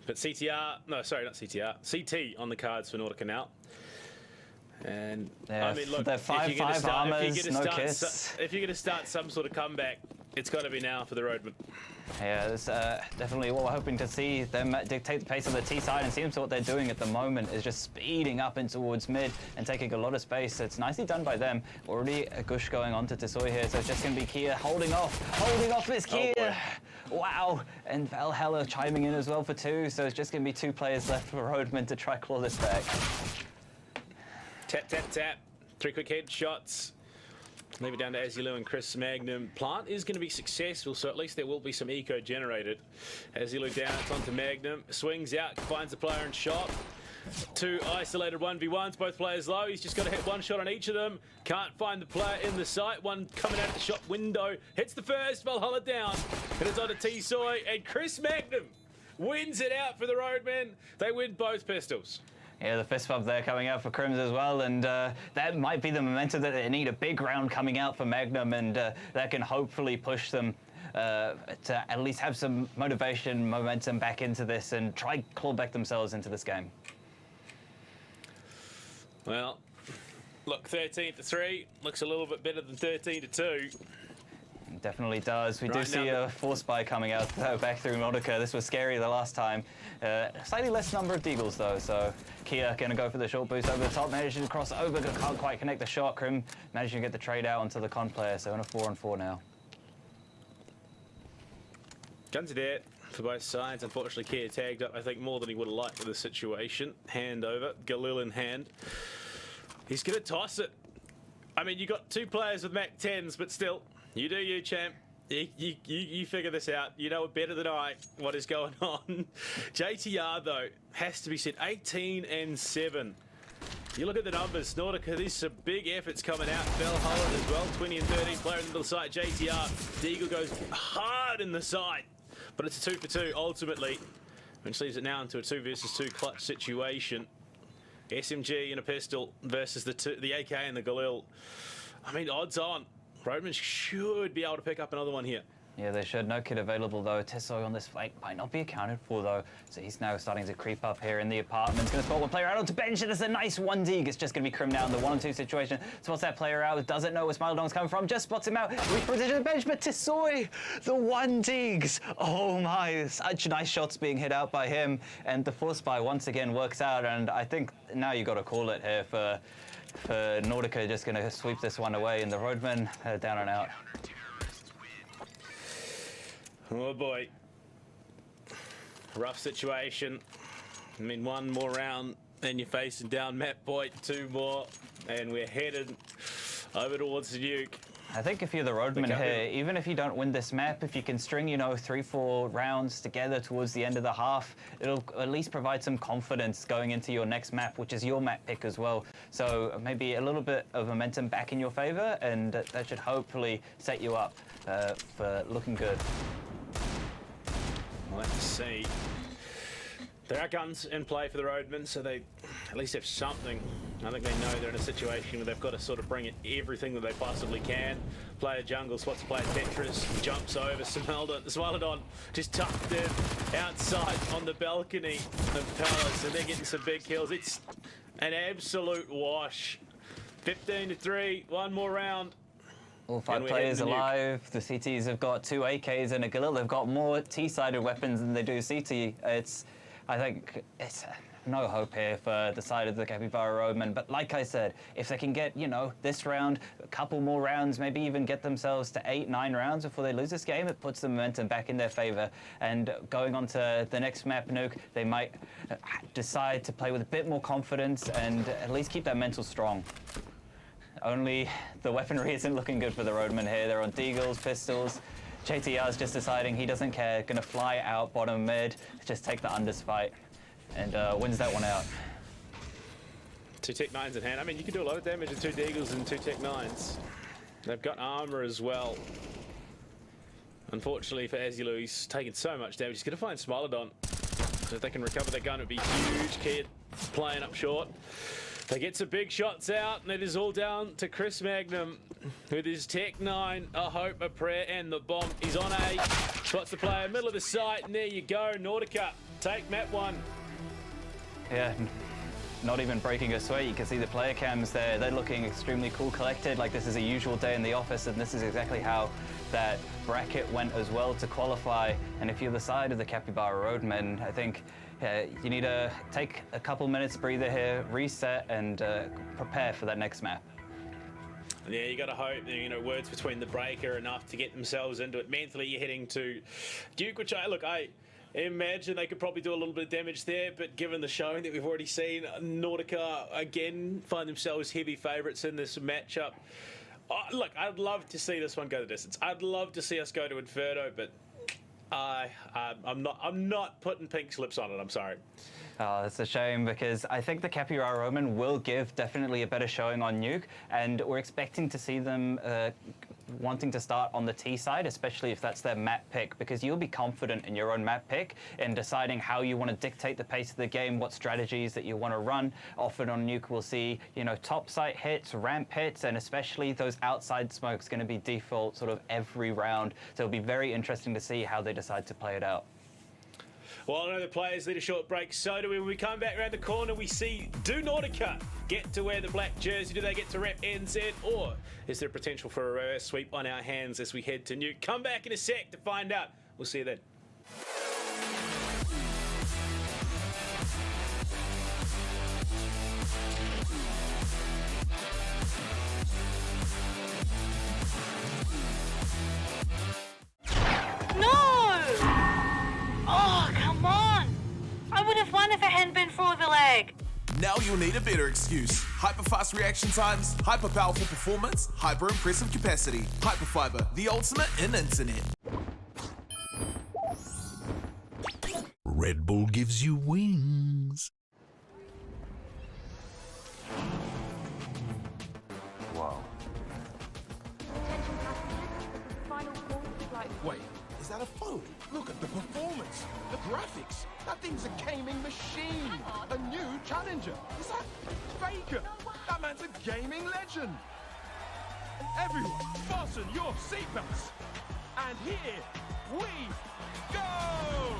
But CTR, no, sorry, not CTR, CT on the cards for Nordica now. And yeah, I mean, look, they're 5-5 armors, no kiss. If you're going to start some sort of comeback, it's got to be now for the Roadman. Yeah, that's definitely what we're hoping to see. Them dictate the pace of the T side, and it seems what they're doing at the moment is just speeding up in towards mid and taking a lot of space. So it's nicely done by them. Already a gush going on to Tesoi here, so it's just going to be Kia holding off this Kia. Oh, wow, and Valhalla chiming in as well for 2, so it's just going to be 2 players left for Roadman to try claw this back. Tap, tap, tap. 3 quick headshots. Leave it down to Azilu and Chris Magnum. Plant is going to be successful, so at least there will be some eco generated. Azilu down, it's onto Magnum. Swings out, finds the player and shot. 2 isolated 1v1s, both players low. He's just got to hit 1 shot on each of them. Can't find the player in the sight. One coming out of the shot window. Hits the first, Valhalla down. And it's onto Tesoi, and Chris Magnum wins it out for the Roadmen. They win both pistols. Yeah, the fist bump there coming out for Crims as well, and that might be the momentum that they need. A big round coming out for Magnum, and that can hopefully push them to at least have some motivation, momentum back into this and try claw back themselves into this game. Well, look, 13-3 looks a little bit better than 13-2. Definitely does. We do Right see now, a force buy coming out back through Nordica. This was scary the last time. Slightly less number of deagles though, so Kia going to go for the short boost over the top, managing to cross over, but can't quite connect the shot. Krim managing to get the trade out onto the con player, so on a 4-on-4 now. Guns are there for both sides. Unfortunately, Kia tagged up, I think, more than he would have liked with the situation. Hand over, Galil in hand. He's going to toss it. I mean, you got 2 players with Mac 10s, but still, you do you, champ. You figure this out. You know it better than I what is going on. JTR, though, has to be said, 18-7. You look at the numbers, Nordica, there's some big efforts coming out. Valhalla as well, 20 and 13, player in the middle side. JTR, Deagle goes hard in the side, but it's a 2 for 2 ultimately, which leaves it now into a 2 versus 2 clutch situation. SMG and a pistol versus the AK and the Galil. I mean, odds on. Roadman should be able to pick up another one here. Yeah, they should. No kit available though. Tesoi on this flank might not be accounted for though. So he's now starting to creep up here in the apartment. He's going to spot one player out onto bench, and it's a nice 1D. It's just going to be Krim now in the 1-on-2 situation. Spots that player out. Doesn't know where Smilodong's coming from. Just spots him out. Reach position the bench, but Tesoi, the 1Ds. Oh my, such nice shots being hit out by him. And the force buy once again works out. And I think now you got to call it here for Nordica, just going to sweep this one away, and the Roadmen down and out. Oh boy. Rough situation. I mean, 1 more round and you're facing down map point, 2 more, and we're headed over towards the nuke. I think if you're the Roadman here, even if you don't win this map, if you can string, 3-4 rounds together towards the end of the half, it'll at least provide some confidence going into your next map, which is your map pick as well. So maybe a little bit of momentum back in your favor, and that should hopefully set you up for looking good. Let's see. There are guns in play for the Roadmen, so they at least have something. I think they know they're in a situation where they've got to sort of bring everything that they possibly can. Player jungle, spots player Tetris, jumps over, Smilodon just tucked in outside on the balcony of Palace, and they're getting some big kills. It's an absolute wash. 15-3, 1 more round. All 5 players alive. The CTs have got 2 AKs and a Galil. They've got more T-sided weapons than they do CT. It's I think it's no hope here for the side of the Capybara Roadmen. But like I said, if they can get, this round, a couple more rounds, maybe even get themselves to 8-9 rounds before they lose this game, it puts the momentum back in their favor. And going on to the next map, Nuke, they might decide to play with a bit more confidence and at least keep that mental strong. Only the weaponry isn't looking good for the Roadmen here. They're on deagles, pistols. JTR's just deciding he doesn't care, gonna fly out bottom mid, just take the unders fight, and wins that one out. 2 Tech 9s in hand. I mean, you can do a lot of damage with 2 deagles and 2 Tech 9s. They've got armor as well. Unfortunately for Azulu, he's taken so much damage. He's gonna find Smilodon. So if they can recover their gun, it'd be huge. Kid playing up short. They get some big shots out, and it is all down to Chris Magnum with his Tech 9, a hope, a prayer, and the bomb. He's on A, spots the player, middle of the site, and there you go, Nautica, take map 1. Yeah, not even breaking a sweat. You can see the player cams there. They're looking extremely cool, collected, like this is a usual day in the office, and this is exactly how that bracket went as well to qualify. And if you're the side of the Capybara Roadmen, I think you need to take a couple minutes breather here, reset, and prepare for that next map. Yeah, you got to hope, words between the break are enough to get themselves into it. Mentally, you're heading to Duke, which I imagine they could probably do a little bit of damage there, but given the showing that we've already seen, Nautica again find themselves heavy favourites in this matchup. Look, I'd love to see this one go the distance. I'd love to see us go to Inferno, but I'm not putting pink slips on it. I'm sorry. Oh, that's a shame, because I think the Capybara Roadmen will give definitely a better showing on Nuke, and we're expecting to see them wanting to start on the T side, especially if that's their map pick, because you'll be confident in your own map pick in deciding how you want to dictate the pace of the game, what strategies that you want to run. Often on Nuke we'll see, top site hits, ramp hits, and especially those outside smokes going to be default sort of every round. So it'll be very interesting to see how they decide to play it out. Well, I know the players need a short break, so do we. When we come back around the corner, we see, do Nautica get to wear the black jersey? Do they get to rep NZ? Or is there potential for a reverse sweep on our hands as we head to Nuke? Come back in a sec to find out. We'll see you then. If it hadn't been for the lag. Now you'll need a better excuse. Hyper-fast reaction times, hyper-powerful performance, hyper-impressive capacity. Hyperfiber, the ultimate in internet. Red Bull gives you wings. Wow. Wait, is that a phone? Look at the performance, the graphics. That thing's a gaming machine. A new challenger. Is that Faker? That man's a gaming legend. Everyone, fasten your seatbelts. And here we go!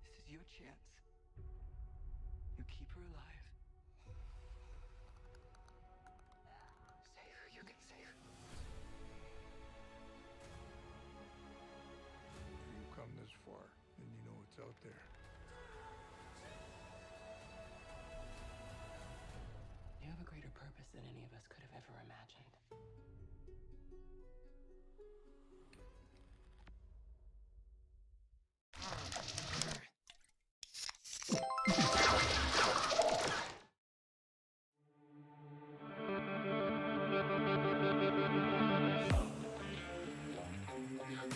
This is your chance. You keep her alive. Save her, you can save her. You come this far, then you know what's out there. You have a greater purpose than any of us could have ever imagined.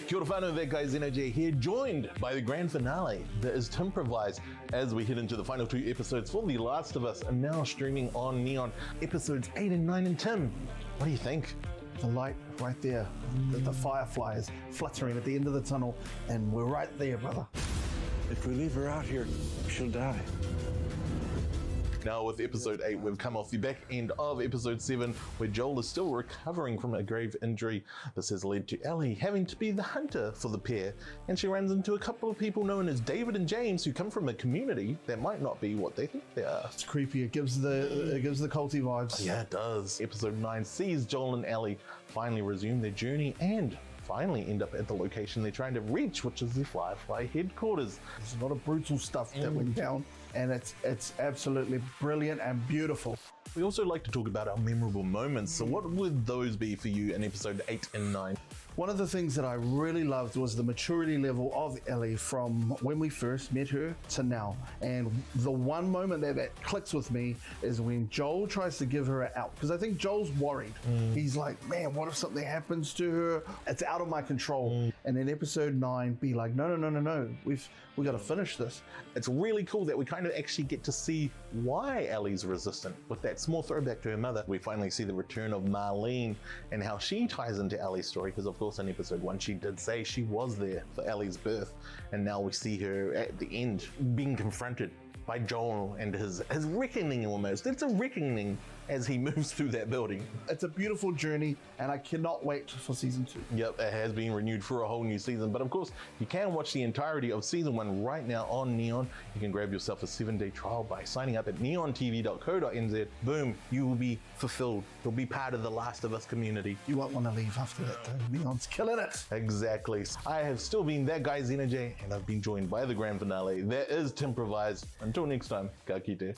Kia ora whanau, that guy Zeno here, joined by the grand finale that is Timprovise as we head into the final 2 episodes for The Last of Us, and now streaming on Neon, episodes 8 and 9. And Tim, what do you think? The light right there, the firefly is fluttering at the end of the tunnel, and we're right there, brother. If we leave her out here, she'll die. Now with episode 8, we've come off the back end of episode 7, where Joel is still recovering from a grave injury. This has led to Ellie having to be the hunter for the pair, and she runs into a couple of people known as David and James, who come from a community that might not be what they think they are. It's creepy. It gives the culty vibes. Yeah, it does. Episode 9 sees Joel and Ellie finally resume their journey and finally end up at the location they're trying to reach, which is the Firefly headquarters. There's a lot of brutal stuff that went down, and it's absolutely brilliant and beautiful. We also like to talk about our memorable moments. So what would those be for you in episode 8 and 9? One of the things that I really loved was the maturity level of Ellie from when we first met her to now. And the one moment that clicks with me is when Joel tries to give her an out. Because I think Joel's worried. He's like, man, what if something happens to her? It's out of my control. And in episode 9, be like, no. We got to finish this. It's really cool that we kind of actually get to see why Ellie's resistant. With that small throwback to her mother, we finally see the return of Marlene and how she ties into Ellie's story, because of course in episode 1 she did say she was there for Ellie's birth, and now we see her at the end being confronted by Joel and his reckoning almost. It's a reckoning as he moves through that building. It's a beautiful journey, and I cannot wait for season 2. Yep, it has been renewed for a whole new season, but of course you can watch the entirety of season 1 right now on Neon. You can grab yourself a 7-day trial by signing up at neontv.co.nz. Boom, you will be fulfilled. You'll be part of the Last of Us community. You won't want to leave after that though. Neon's killing it. Exactly. I have still been that guy Xenaj, and I've been joined by the grand finale. That is Timprovised. Until next time, ka kite.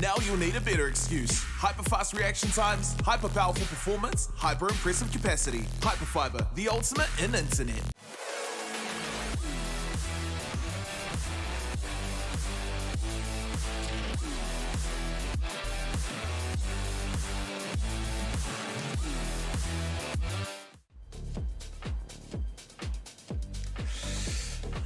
Now you'll need a better excuse. Hyper-fast reaction times, hyper-powerful performance, hyper-impressive capacity. Hyperfiber, the ultimate in internet.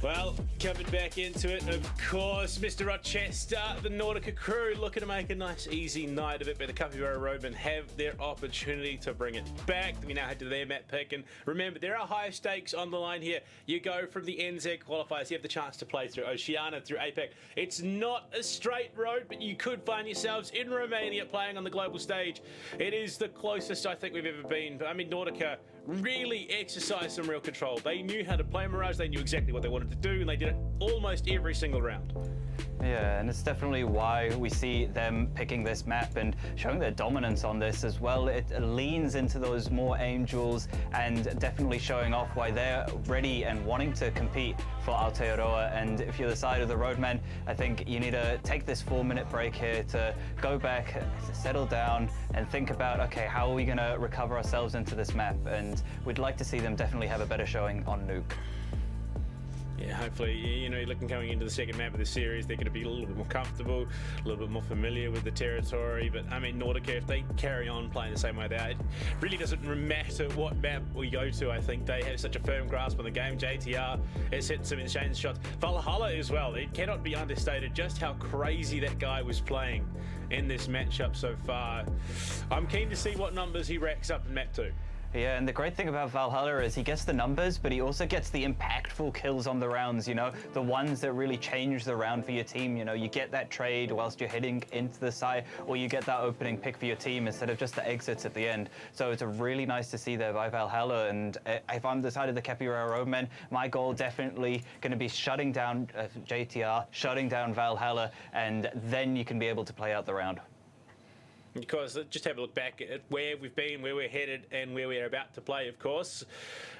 Well, coming back into it, of course, Mr. Rochester, the Nautica crew, looking to make a nice, easy night of it, but the Capybara Roadmen have their opportunity to bring it back. We now head to their map pick, and remember, there are high stakes on the line here. You go from the NZ qualifiers, you have the chance to play through Oceania, through APAC. It's not a straight road, but you could find yourselves in Romania playing on the global stage. It is the closest I think we've ever been. I mean, Nautica really exercised some real control. They knew how to play Mirage, they knew exactly what they wanted to do, and they did it almost every single round. Yeah, and it's definitely why we see them picking this map and showing their dominance on this as well. It leans into those more Angels and definitely showing off why they're ready and wanting to compete for Aotearoa. And if you're the side of the Roadmen, I think you need to take this 4-minute break here to go back, settle down, and think about, okay, how are we going to recover ourselves into this map? And we'd like to see them definitely have a better showing on Nuke. Yeah, hopefully, you know, looking coming into the second map of the series, they're going to be a little bit more comfortable, a little bit more familiar with the territory. But I mean, Nautica, if they carry on playing the same way they are, it really doesn't matter what map we go to. I think they have such a firm grasp on the game. JTR has hit some insane shots. Valhalla as well. It cannot be understated just how crazy that guy was playing in this matchup so far. I'm keen to see what numbers he racks up in map 2. Yeah, and the great thing about Valhalla is he gets the numbers, but he also gets the impactful kills on the rounds, you know, the ones that really change the round for your team. You know, you get that trade whilst you're heading into the side, or you get that opening pick for your team instead of just the exits at the end. So it's really nice to see there by Valhalla, and if I'm the side of the Capybara Roadmen, my goal definitely going to be shutting down JTR, shutting down Valhalla, and then you can be able to play out the round. Because just have a look back at where we've been, where we're headed, and where we're about to play, of course.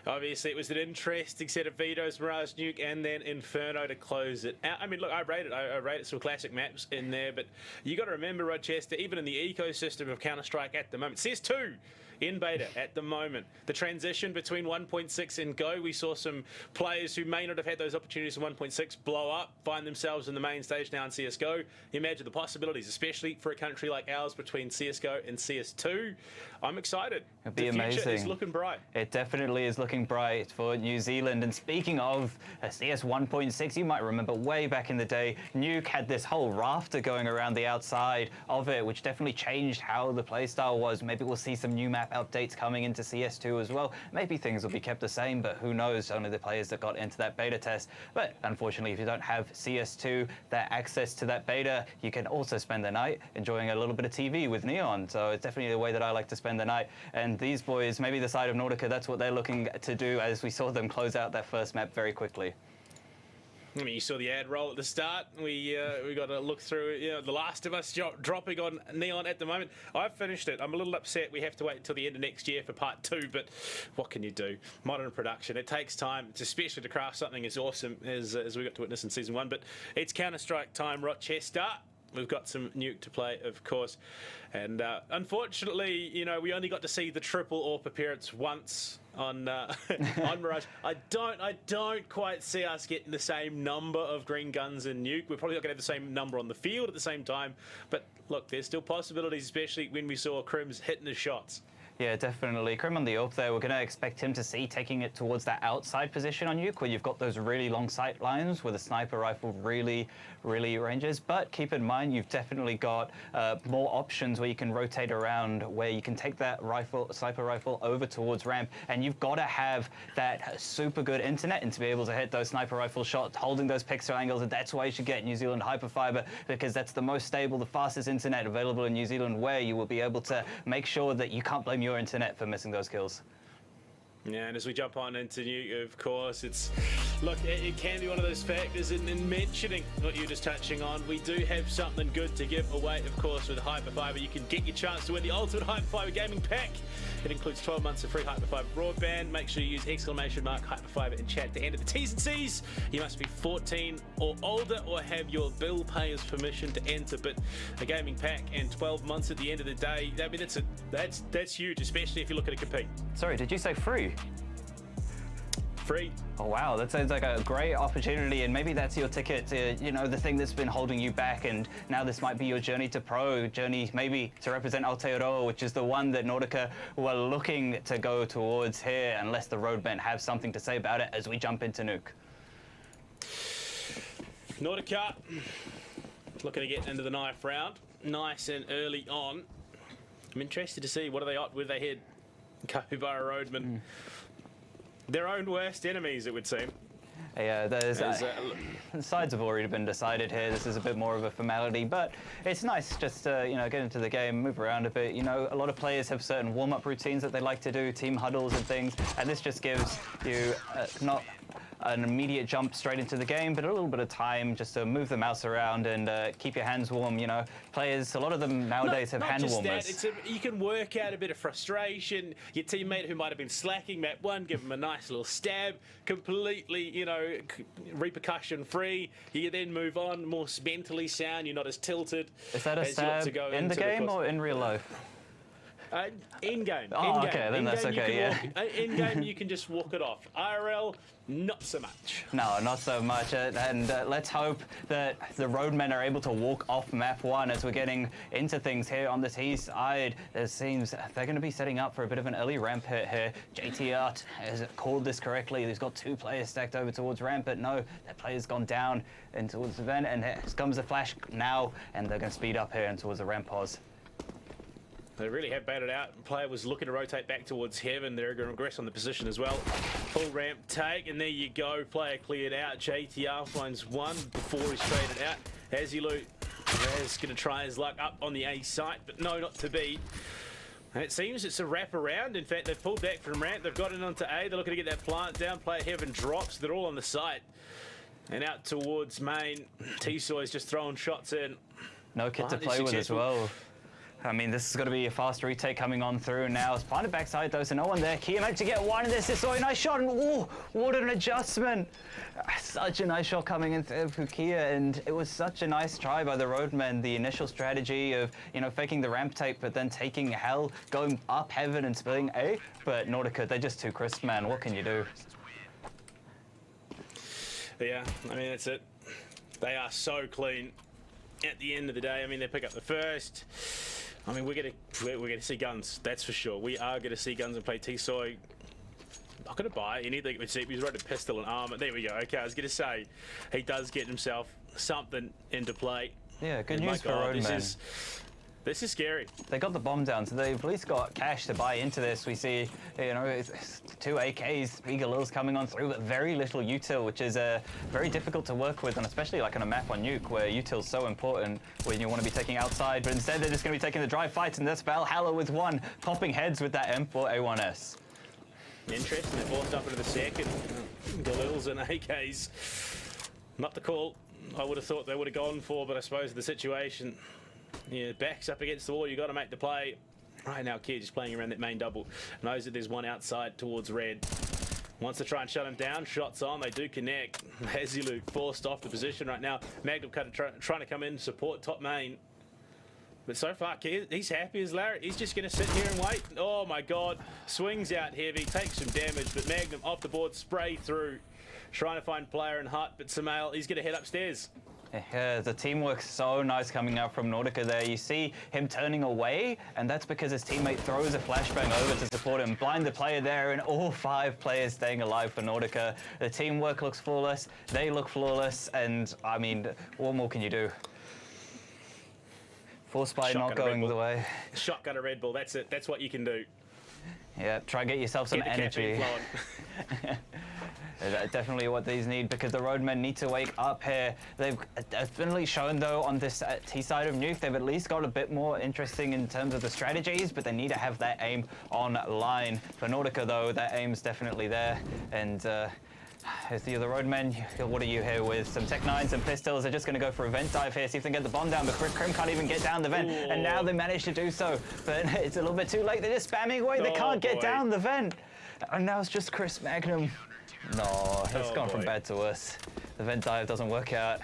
Obviously, it was an interesting set of vetoes, Mirage Nuke, and then Inferno to close it out. I mean, look, I rated some classic maps in there, but you got to remember, Rochester, even in the ecosystem of Counter-Strike at the moment, CS2 in beta at the moment. The transition between 1.6 and Go, we saw some players who may not have had those opportunities in 1.6 blow up, find themselves in the main stage now in CSGO. Imagine the possibilities, especially for a country like ours between CSGO and CS2. I'm excited. It'd be amazing. amazing. The future is looking bright. It definitely is looking bright for New Zealand. And speaking of CS 1.6, you might remember way back in the day, Nuke had this whole rafter going around the outside of it, which definitely changed how the playstyle was. Maybe we'll see some new map updates coming into CS2 as well. Maybe things will be kept the same, but who knows? Only the players that got into that beta test. But unfortunately, if you don't have CS2, that access to that beta, you can also spend the night enjoying a little bit of TV with Neon, so it's definitely the way that I like to spend the night. And these boys, maybe the side of Nordica, that's what they're looking to do, as we saw them close out that first map very quickly. I mean, you saw the ad roll at the start. We got to look through, The Last of Us dropping on Neon at the moment. I've finished it. I'm a little upset we have to wait until the end of next year for part 2, but what can you do? Modern production, it takes time, especially to craft something as awesome as we got to witness in Season 1. But it's Counter-Strike time, Rochester. We've got some Nuke to play, of course. And unfortunately, we only got to see the triple AWP appearance once on on Mirage. I don't quite see us getting the same number of green guns in Nuke. We're probably not going to have the same number on the field at the same time. But look, there's still possibilities, especially when we saw Crims hitting his shots. Yeah, definitely. Krim on the AWP there, we're going to expect him to see taking it towards that outside position on Nuke, where you've got those really long sight lines where the sniper rifle really ranges. But keep in mind, you've definitely got more options where you can rotate around, where you can take that sniper rifle over towards ramp, and you've got to have that super good internet and to be able to hit those sniper rifle shots, holding those pixel angles, and that's why you should get New Zealand Hyperfiber, because that's the most stable, the fastest internet available in New Zealand, where you will be able to make sure that you can't blame your internet for missing those kills. Yeah, and as we jump on into Nuke, of course, it can be one of those factors in mentioning what you're just touching on. We do have something good to give away, of course, with Hyperfiber. You can get your chance to win the Ultimate Hyperfiber Gaming Pack. It includes 12 months of free Hyperfiber broadband. Make sure you use !Hyperfiber in chat to enter the T's and C's. You must be 14 or older or have your bill payer's permission to enter. But a gaming pack and 12 months at the end of the day, I mean, that's huge, especially if you're looking to compete. Sorry, did you say free? Free. Oh wow, that sounds like a great opportunity, and maybe that's your ticket to, the thing that's been holding you back, and now this might be your journey to pro, journey maybe to represent Aotearoa, which is the one that Nordica were looking to go towards here, unless the roadmen have something to say about it as we jump into Nuke. Nordica looking to get into the knife round, nice and early on. I'm interested to see what are they at, where they head. Capybara roadmen. Their own worst enemies, it would seem. Yeah, sides have already been decided here. This is a bit more of a formality, but it's nice just to, get into the game, move around a bit. A lot of players have certain warm-up routines that they like to do, team huddles and things, and this just gives you not an immediate jump straight into the game, but a little bit of time just to move the mouse around and keep your hands warm. Players, a lot of them nowadays have hand warmers. You can work out a bit of frustration. Your teammate who might have been slacking map 1, give them a nice little stab, completely, repercussion free. You then move on, more mentally sound. You're not as tilted. Is that a stab in the game or in real life? In game. Oh, okay, then that's okay, yeah. In game, you can just walk it off. IRL, not so much. No, not so much. And let's hope that the roadmen are able to walk off map 1 as we're getting into things here on the T side. It seems they're going to be setting up for a bit of an early ramp hit here. JTR has called this correctly. He's got 2 players stacked over towards ramp, but no, that player's gone down and towards the vent, and here comes the flash now, and they're going to speed up here and towards the ramp pause. They really have batted out. Player was looking to rotate back towards heaven. They're going to regress on the position as well. Full ramp take, and there you go. Player cleared out. JTR finds one before he's traded out. Azilu is going to try his luck up on the A site, but no, not to be. And it seems it's a wrap around. In fact, they've pulled back from ramp. They've got it onto A. They're looking to get that plant down. Player heaven drops. They're all on the site. And out towards main. T-Soy's just throwing shots in. No kit to play with as well. I mean, this is going to be a fast retake coming on through now. It's planted backside though, so no one there. Kia managed to get one in this. So nice shot, and what an adjustment. Such a nice shot coming in for Kia, and it was such a nice try by the roadmen. The initial strategy of, faking the ramp take, but then taking hell, going up heaven and splitting A. But Nordica, they're just too crisp, man. What can you do? Yeah, I mean, that's it. They are so clean. At the end of the day, I mean, they pick up the first. I mean, we're gonna see guns, that's for sure. We are gonna see guns and play T-Soy. Not gonna buy anything with CP. He's running pistol and armor. There we go. Okay, I was gonna say he does get himself something into play. Yeah, good news for roadmen. This is scary. They got the bomb down, so they've at least got cash to buy into this. We see, you know, it's 2 AKs, 3 Galils coming on through, but very little util, which is very difficult to work with, and especially like on a map on Nuke, where util's so important when you want to be taking outside, but instead they're just going to be taking the dry fights, and that's Valhalla with 1, popping heads with that M4A1S. Interesting, they're forced up into the second. Galils and AKs. Not the call I would have thought they would have gone for, but I suppose the situation, yeah, backs up against the wall, you got to make the play. Right now, Kid is playing around that main double. Knows that there's one outside towards red. Wants to try and shut him down. Shots on, they do connect. Hazilu forced off the position right now. Magnum kind of trying to come in, support top main. But so far, Kid, he's happy as Larry. He's just going to sit here and wait. Oh my God. Swings out heavy, takes some damage, but Magnum off the board, spray through. Trying to find player and Hut, but Samael, he's going to head upstairs. Yeah, the teamwork's so nice coming out from Nordica there. You see him turning away, and that's because his teammate throws a flashbang over to support him. Blind the player there, and all 5 players staying alive for Nordica. The teamwork looks flawless, they look flawless, and I mean, what more can you do? Force by not going the way. Shotgun a Red Bull, that's it. That's what you can do. Yeah, try and get yourself some energy. Definitely what these need, because the roadmen need to wake up here. They've definitely shown, though, on this T side of Nuke, they've at least got a bit more interesting in terms of the strategies, but they need to have that aim on line. For Nordica, though, that aim's definitely there. And as the other roadmen, what are you here with? Some Tech 9s and pistols. They're just going to go for a vent dive here, see if they can get the bomb down, but Krim can't even get down the vent. Ooh. And now they manage to do so, but it's a little bit too late. They're just spamming away. They can't get down the vent. And now it's just Chris Magnum. No, it's gone from bad to worse. The vent dive doesn't work out.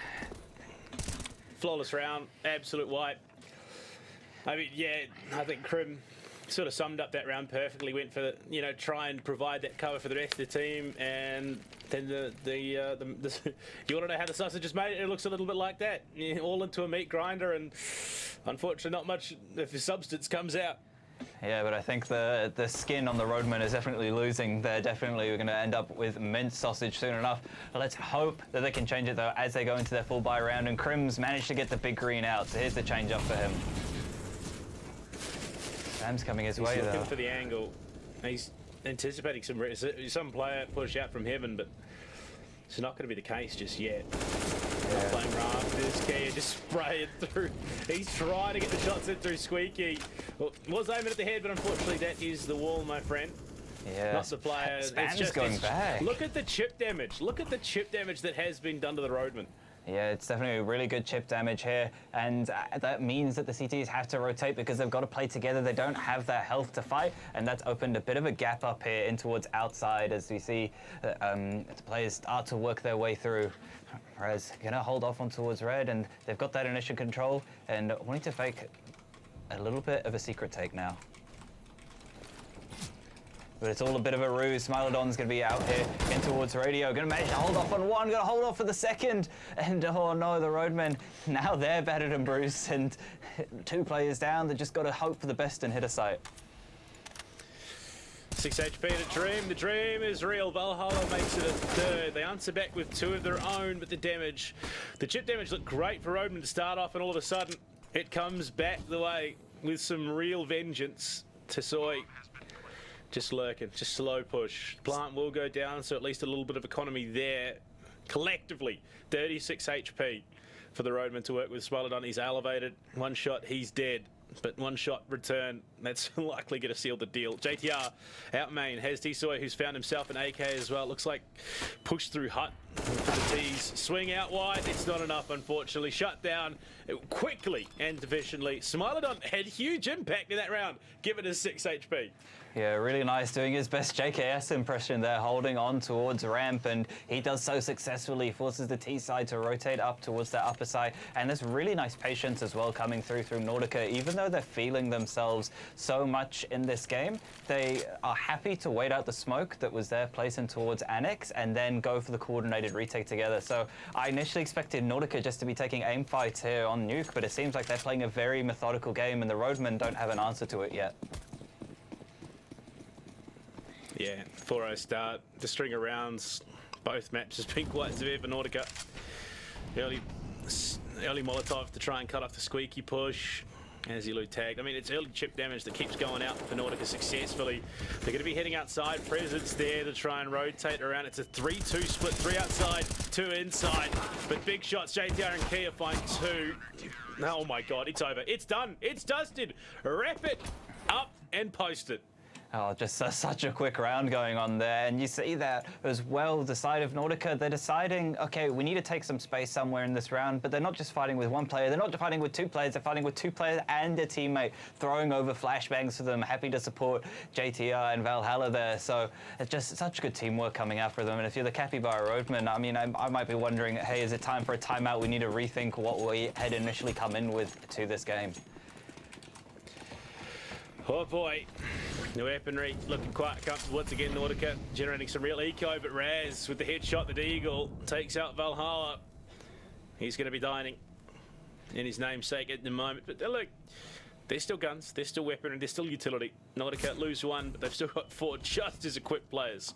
Flawless round, absolute wipe. I mean, yeah, I think Krim sort of summed up that round perfectly. Went for, you know, try and provide that cover for the rest of the team, and then you want to know how the sausage is made? It looks a little bit like that. Yeah, all into a meat grinder, and unfortunately, not much of the substance comes out. Yeah, but I think the skin on the roadmen is definitely losing. They're definitely going to end up with minced sausage soon enough. Let's hope that they can change it, though, as they go into their full buy round. And Krim's managed to get the big green out, so here's the change up for him. Sam's coming his way, though. He's looking for the angle. He's anticipating some player push out from heaven, but it's not going to be the case just yet. Yeah. Playing rafters, Kia just spraying through. He's trying to get the shots in through Squeaky. Well, was aiming at the head, but unfortunately that is the wall, my friend. Yeah. Not the player. Spam's just going back. Look at the chip damage. Look at the chip damage that has been done to the roadman. Yeah, it's definitely really good chip damage here, and that means that the CTs have to rotate because they've got to play together. They don't have that health to fight, and that's opened a bit of a gap up here in towards outside as we see the players start to work their way through. Whereas gonna hold off on towards red, and they've got that initial control and wanting to fake a little bit of a secret take now. But it's all a bit of a ruse. Smilodon's going to be out here in towards radio. Going to manage to hold off on one. Going to hold off for the second. And oh no, the roadmen, now they're battered and bruised. And 2 players down. They just got to hope for the best and hit a sight. 6 HP to Dream. The Dream is real. Valhalla makes it a 3rd. They answer back with 2 of their own, but the damage, the chip damage looked great for Roadman to start off, and all of a sudden it comes back the way with some real vengeance. Tasoi just lurking, just slow push. Plant will go down, so at least a little bit of economy there. Collectively, 36 HP for the Roadman to work with. Smilodon, he's elevated. 1 shot, he's dead. But 1 shot return, that's likely going to seal the deal. JTR out main has T-Soy, who's found himself an AK as well. Looks like push through Hut for the T's. Swing out wide, it's not enough, unfortunately. Shut down quickly and efficiently. Smilodon had huge impact in that round, given his 6 HP. Yeah, really nice, doing his best JKS impression there, holding on towards ramp, and he does so successfully. Forces the T side to rotate up towards that upper side, and there's really nice patience as well coming through Nordica. Even though they're feeling themselves so much in this game, they are happy to wait out the smoke that was there placing towards Annex and then go for the coordinated retake together. So I initially expected Nordica just to be taking aim fights here on Nuke, but it seems like they're playing a very methodical game, and the Roadmen don't have an answer to it yet. Yeah, 4-0 start. The string of rounds, both maps has been quite severe for Nordica. Early Molotov to try and cut off the Squeaky push. as he loot tagged. I mean, it's early chip damage that keeps going out for Nautica successfully. They're going to be heading outside. Presence there to try and rotate around. It's a 3-2 split. 3 outside, 2 inside. But big shots. JTR and Kia find 2. Oh my God, it's over. It's done. It's dusted. Wrap it up and post it. Oh, just such a quick round going on there. And you see that as well, the side of Nautica, they're deciding, okay, we need to take some space somewhere in this round, but they're not just fighting with one player, they're not fighting with 2 players, they're fighting with 2 players and a teammate, throwing over flashbangs to them, happy to support JTR and Valhalla there. So it's just such good teamwork coming out for them. And if you're the Capybara Roadman, I mean, I might be wondering, hey, is it time for a timeout? We need to rethink what we had initially come in with to this game. Oh boy, the weaponry looking quite comfortable once again. Nautica generating some real eco, but Raz with the headshot, the Deagle takes out Valhalla. He's going to be dining in his namesake at the moment. But look, there's still guns, there's still weaponry, there's still utility. Nautica lose 1, but they've still got 4 just as equipped players.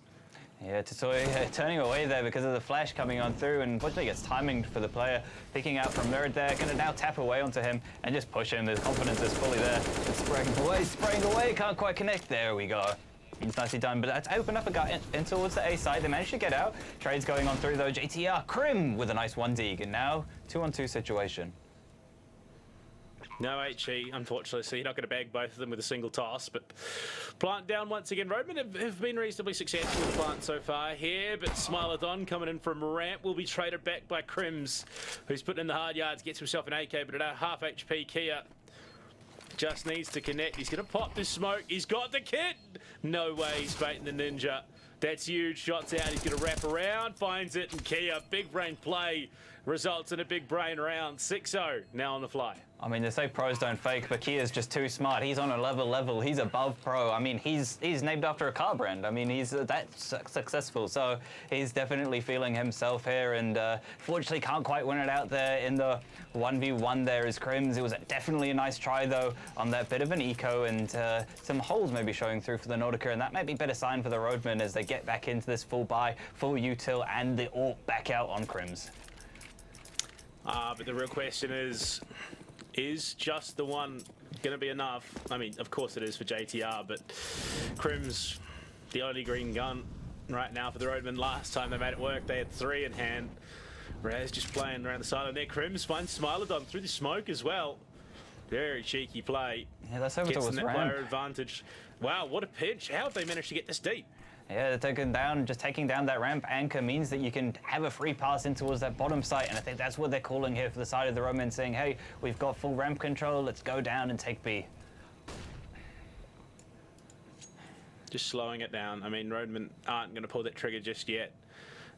Yeah, Tesoi turning away there because of the flash coming on through, and unfortunately gets timing for the player. Picking out from Nerd there, going to now tap away onto him and just push him. His confidence is fully there. It's spraying away, can't quite connect. There we go. It's nicely done, but that's opened up a guy in towards the A side. They managed to get out. Trades going on through though. JTR, Crim with a nice 1-dig, and now 2-on-2 situation. No HE, unfortunately, so you're not going to bag both of them with a single toss. But plant down once again. Roadmen have been reasonably successful with the plant so far here, but Smilodon coming in from ramp will be traded back by Crims, who's putting in the hard yards, gets himself an AK, but at half HP, Kia just needs to connect. He's going to pop this smoke. He's got the kit. No way he's baiting the Ninja. That's huge. Shots out. He's going to wrap around, finds it, and Kia, big brain play, results in a big brain round. 6-0 now on the fly. I mean, they say pros don't fake, but Kia's just too smart. He's on a level. He's above pro. I mean, he's named after a car brand. I mean, he's that successful. So he's definitely feeling himself here, and fortunately can't quite win it out there in the 1v1 there is Crims. It was definitely a nice try, though, on that bit of an eco, and some holes maybe showing through for the Nautica, and that might be a better sign for the Roadmen as they get back into this full buy, full util, and the AWP back out on Crims. But the real question is just the one going to be enough? I mean, of course it is for JTR, but Crim's the only green gun right now for the Roadmen. Last time they made it work, they had 3 in hand. Raz just playing around the side of there. Crims finds Smilodon through the smoke as well. Very cheeky play. Yeah, that's over Gets towards the net ramp. player advantage. Wow, what a pinch. How have they managed to get this deep? Yeah, just taking down that ramp anchor means that you can have a free pass in towards that bottom site, and I think that's what they're calling here for the side of the Roman, saying, hey, we've got full ramp control, let's go down and take B. Just slowing it down. I mean, Roadmen aren't going to pull that trigger just yet,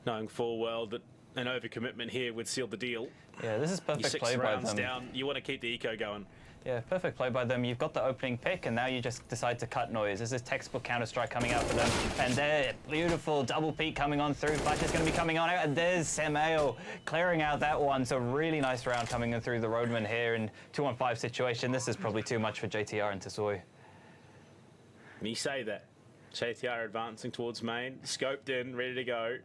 knowing full well that an overcommitment here would seal the deal. Yeah, this is perfect play by them. 6 rounds down, you want to keep the eco going. Yeah, perfect play by them. You've got the opening pick, and now you just decide to cut noise. This is textbook Counter-Strike coming out for them. And there, beautiful double peek coming on through. Flash is going to be coming on out, and there's Semeo clearing out that one. So really nice round coming in through the Roadman here in 2-on-5 situation. This is probably too much for JTR and Tesoi. And you say that. JTR advancing towards main, scoped in, ready to go.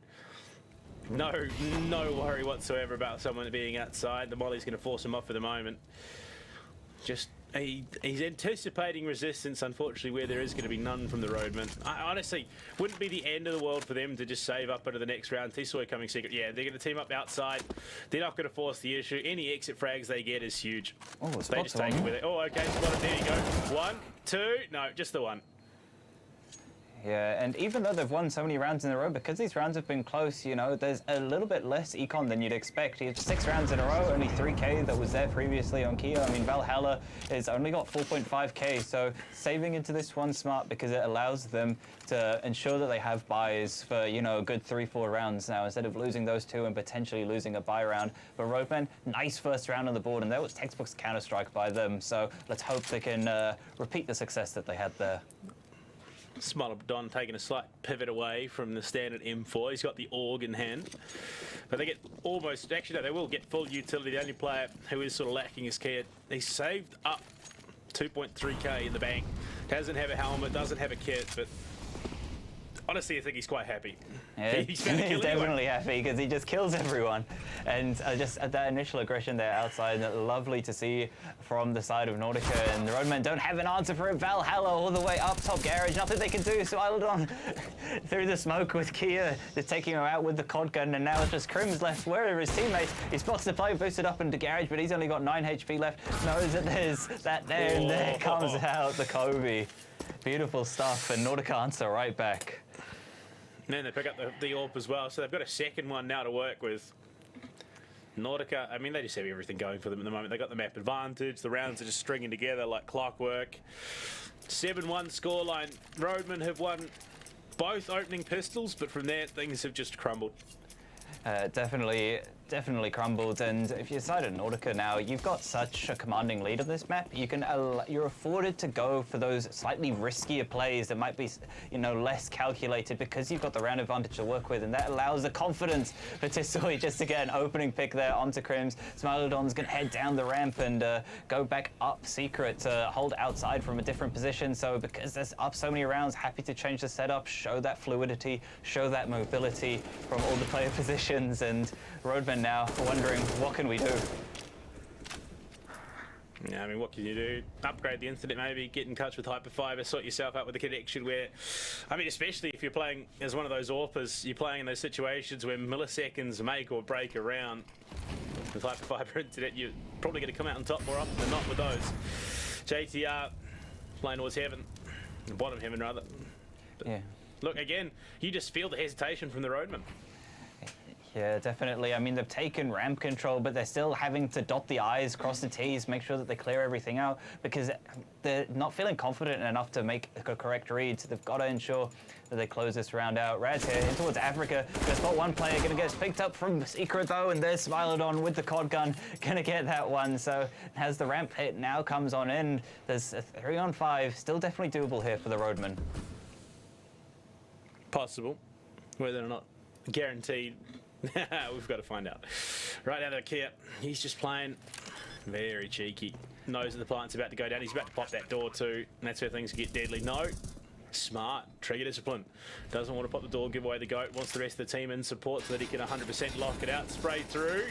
No worry whatsoever about someone being outside. The Molly's going to force him off for the moment. Just he's anticipating resistance, unfortunately, where there is going to be none from the Roadmen. I honestly wouldn't be the end of the world for them to just save up into the next round. Tesoi coming secret. Yeah, they're going to team up outside. They're not going to force the issue. Any exit frags they get is huge. Oh, they just take it with it. Oh, okay, spotted. There you go. 1, 2. No, just the one. Yeah, and even though they've won so many rounds in a row, because these rounds have been close, you know, there's a little bit less econ than you'd expect. You have 6 rounds in a row, only 3k that was there previously on Kia. I mean, Valhalla has only got 4.5k, so saving into this one smart because it allows them to ensure that they have buys for, you know, a good 3-4 rounds now instead of losing those 2 and potentially losing a buy round. But Roadmen, nice first round on the board, and that was textbooks Counter-Strike by them, so let's hope they can repeat the success that they had there. Smilodon taking a slight pivot away from the standard M4. He's got the AUG in hand. But they get almost, actually no, they will get full utility. The only player who is sort of lacking is Kia. He's saved up 2.3k in the bank. Doesn't have a helmet, doesn't have a kit, but Honestly, I think he's quite happy. Yeah, He's found a kill he's anyway. definitely happy because he just kills everyone. And just at that initial aggression there outside, lovely to see from the side of Nordica. And the Roadmen don't have an answer for it. Valhalla all the way up top garage. Nothing they can do. So Islandon through the smoke with Kia, just taking him out with the COD gun. And now it's just Crim's left. Where are his teammates? He spots the play, boosted up into garage, but he's only got 9 HP left. Knows that there's that there, and there comes out the Kobe. Beautiful stuff, and Nordica answer right back. And then they pick up the AWP as well, so they've got a second one now to work with. Nordica, I mean, they just have everything going for them at the moment. They got the map advantage, the rounds are just stringing together like clockwork. 7-1 scoreline. Roadmen have won both opening pistols, but from there, things have just crumbled. Definitely crumbled. And if you decide at Nordica now, you've got such a commanding lead on this map. You're afforded to go for those slightly riskier plays that might be, less calculated because you've got the round advantage to work with, and that allows the confidence for Tissoy just to get an opening pick there onto Crims. Smilodon's gonna head down the ramp and go back up secret to hold outside from a different position. So because there's up so many rounds, happy to change the setup, show that fluidity, show that mobility from all the player positions. And Roadmen now wondering, what can we do? Yeah, I mean, what can you do? Upgrade the incident, maybe get in touch with Hyperfiber, sort yourself out with a connection where, I mean, especially if you're playing as one of those AWPers, you're playing in those situations where milliseconds make or break a round. With Hyperfiber internet, you're probably going to come out on top more often than not with those. JTR playing towards heaven, bottom heaven rather. But yeah. Look, again, you just feel the hesitation from the Roadmen. Yeah, definitely. I mean, they've taken ramp control, but they're still having to dot the I's, cross the T's, make sure that they clear everything out because they're not feeling confident enough to make a correct read. So they've got to ensure that they close this round out. Rad's here, in towards Africa. Gonna spot one player, gonna get picked up from Secret though, and there's Smilodon with the COD gun, gonna get that one. So as the ramp hit now comes on in, there's a 3-on-5, still definitely doable here for the Roadmen. Possible, whether or not guaranteed. We've got to find out. Right now, Kia, he's just playing very cheeky. Knows that the plant's about to go down. He's about to pop that door too, and that's where things get deadly. No, smart, trigger discipline. Doesn't want to pop the door, give away the goat. Wants the rest of the team in support so that he can 100% lock it out. Spray through,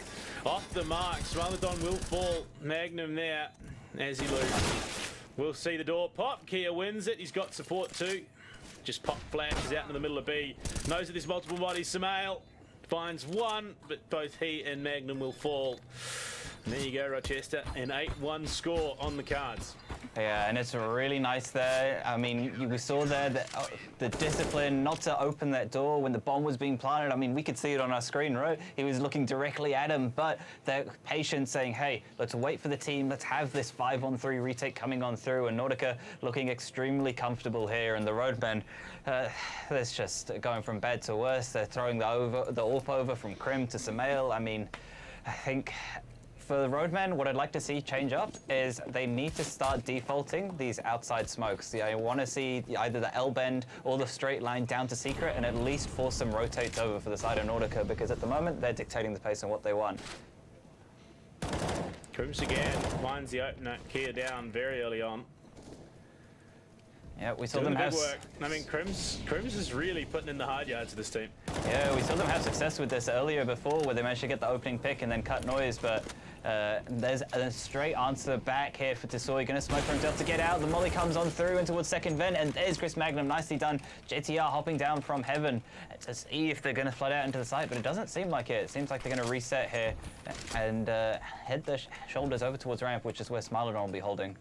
off the mark. Smilodon will fall. Magnum there as he loses. We'll see the door pop. Kia wins it. He's got support too. Just pop flashes out into the middle of B. Knows that there's multiple bodies. Samael finds one, but both he and Magnum will fall. And there you go, Rochester, an 8-1 score on the cards. Yeah, and it's really nice there. I mean, we saw there that the discipline not to open that door when the bomb was being planted. I mean, we could see it on our screen, right? He was looking directly at him, but the patience saying, hey, let's wait for the team. Let's have this 5-on-3 retake coming on through. And Nordica looking extremely comfortable here. And the Roadmen, that's just going from bad to worse. They're throwing the AWP over from Crim to Samael. I mean, I think for the Roadmen, what I'd like to see change up is they need to start defaulting these outside smokes. I want to see either the L bend or the straight line down to Secret and at least force some rotates over for the side of Nordica because at the moment they're dictating the pace and what they want. Crims again finds the opener, Kia down very early on. Yeah, we saw Doing them have work. I mean, Crims is really putting in the hard yards of this team. Yeah, we saw them have success with this earlier before where they managed to get the opening pick and then cut noise, but there's a straight answer back here for Tissoy. Gonna smoke for himself to get out. The molly comes on through into towards second vent, and there's Chris Magnum. Nicely done. JTR hopping down from heaven to see if they're gonna flood out into the site, but it doesn't seem like it. It seems like they're gonna reset here and head the shoulders over towards ramp, which is where Smilodon will be holding.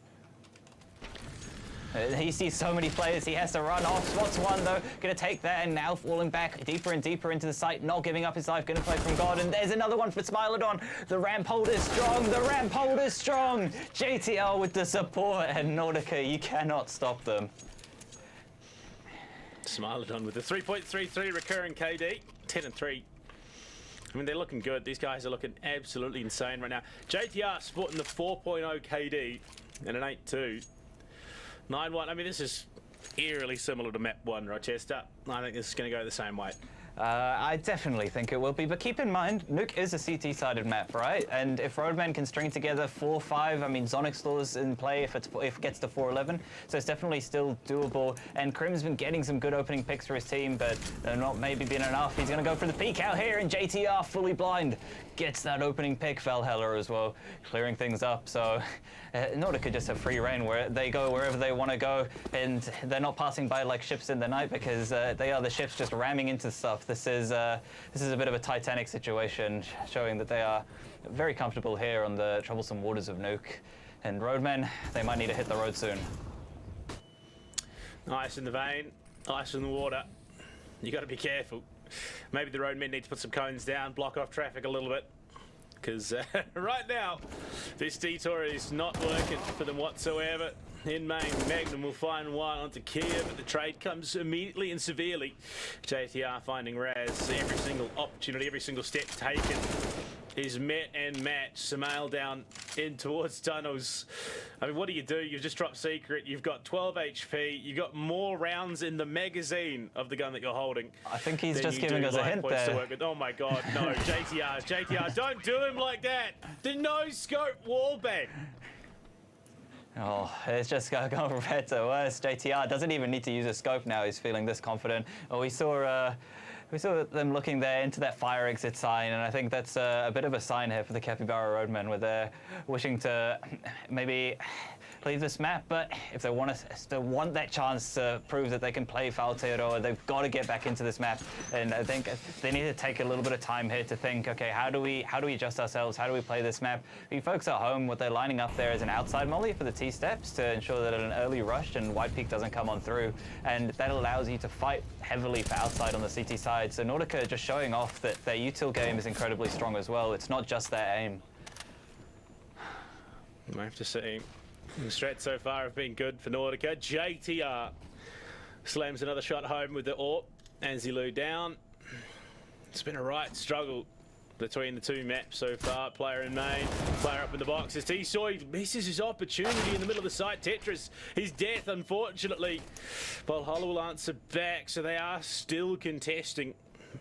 He sees so many players, he has to run off. Spots one though, gonna take that and now falling back deeper and deeper into the site, not giving up his life, gonna play from God. And there's another one for Smilodon. The ramp hold is strong, the ramp hold is strong. JTL with the support and Nordica, you cannot stop them. Smilodon with the 3.33 recurring KD, 10-3. I mean, they're looking good. These guys are looking absolutely insane right now. JTR sporting the 4.0 KD and an 8-2. 9-1. I mean, this is eerily similar to map 1, Rochester. I think this is going to go the same way. I definitely think it will be, but keep in mind, Nuke is a CT-sided map, right? And if Roadman can string together 4-5, I mean, Zonic Law's in play if it gets to 4-11, so it's definitely still doable. And Krim's been getting some good opening picks for his team, but they're not maybe been enough. He's going to go for the peek out here, and JTR, fully blind, gets that opening pick. Valhalla as well, clearing things up. So Nordica just have free reign where they go wherever they want to go, and they're not passing by like ships in the night because they are the ships just ramming into stuff. This is a bit of a Titanic situation, showing that they are very comfortable here on the troublesome waters of Nuke. And Roadmen, they might need to hit the road soon. Ice in the vein, ice in the water. You got to be careful. Maybe the Roadmen need to put some cones down, block off traffic a little bit. Because right now, this detour is not working for them whatsoever. In main, Magnum will find one onto Kia, but the trade comes immediately and severely. JTR finding Raz. Every single opportunity, every single step taken is met and matched. Samael down in towards tunnels. I mean, what do? You've just dropped Secret. You've got 12 HP. You've got more rounds in the magazine of the gun that you're holding. I think he's just giving us a hint there. To work with. Oh my God, no. JTR, don't do him like that. The no-scope wallbang. Oh, it's just going from bad to worse. JTR doesn't even need to use a scope now. He's feeling this confident. Oh, we saw them looking there into that fire exit sign, and I think that's a bit of a sign here for the Capybara Roadmen, where they're wishing to maybe leave this map, but if they want that chance to prove that they can play Aotearoa, they've got to get back into this map. And I think they need to take a little bit of time here to think, okay, how do we adjust ourselves? How do we play this map? You folks at home, what they're lining up there is an outside molly for the T-steps to ensure that an early rush and White Peak doesn't come on through, and that allows you to fight heavily for outside on the CT side. So Nordica just showing off that their util game is incredibly strong as well. It's not just their aim. I have to say, the strats so far have been good for Nordica. JTR slams another shot home with the AWP. Anzilu down. It's been a right struggle between the two maps so far. Player in main, player up in the boxes. T-Soy misses his opportunity in the middle of the site. Tetris, his death, unfortunately. Valhalla will answer back, so they are still contesting.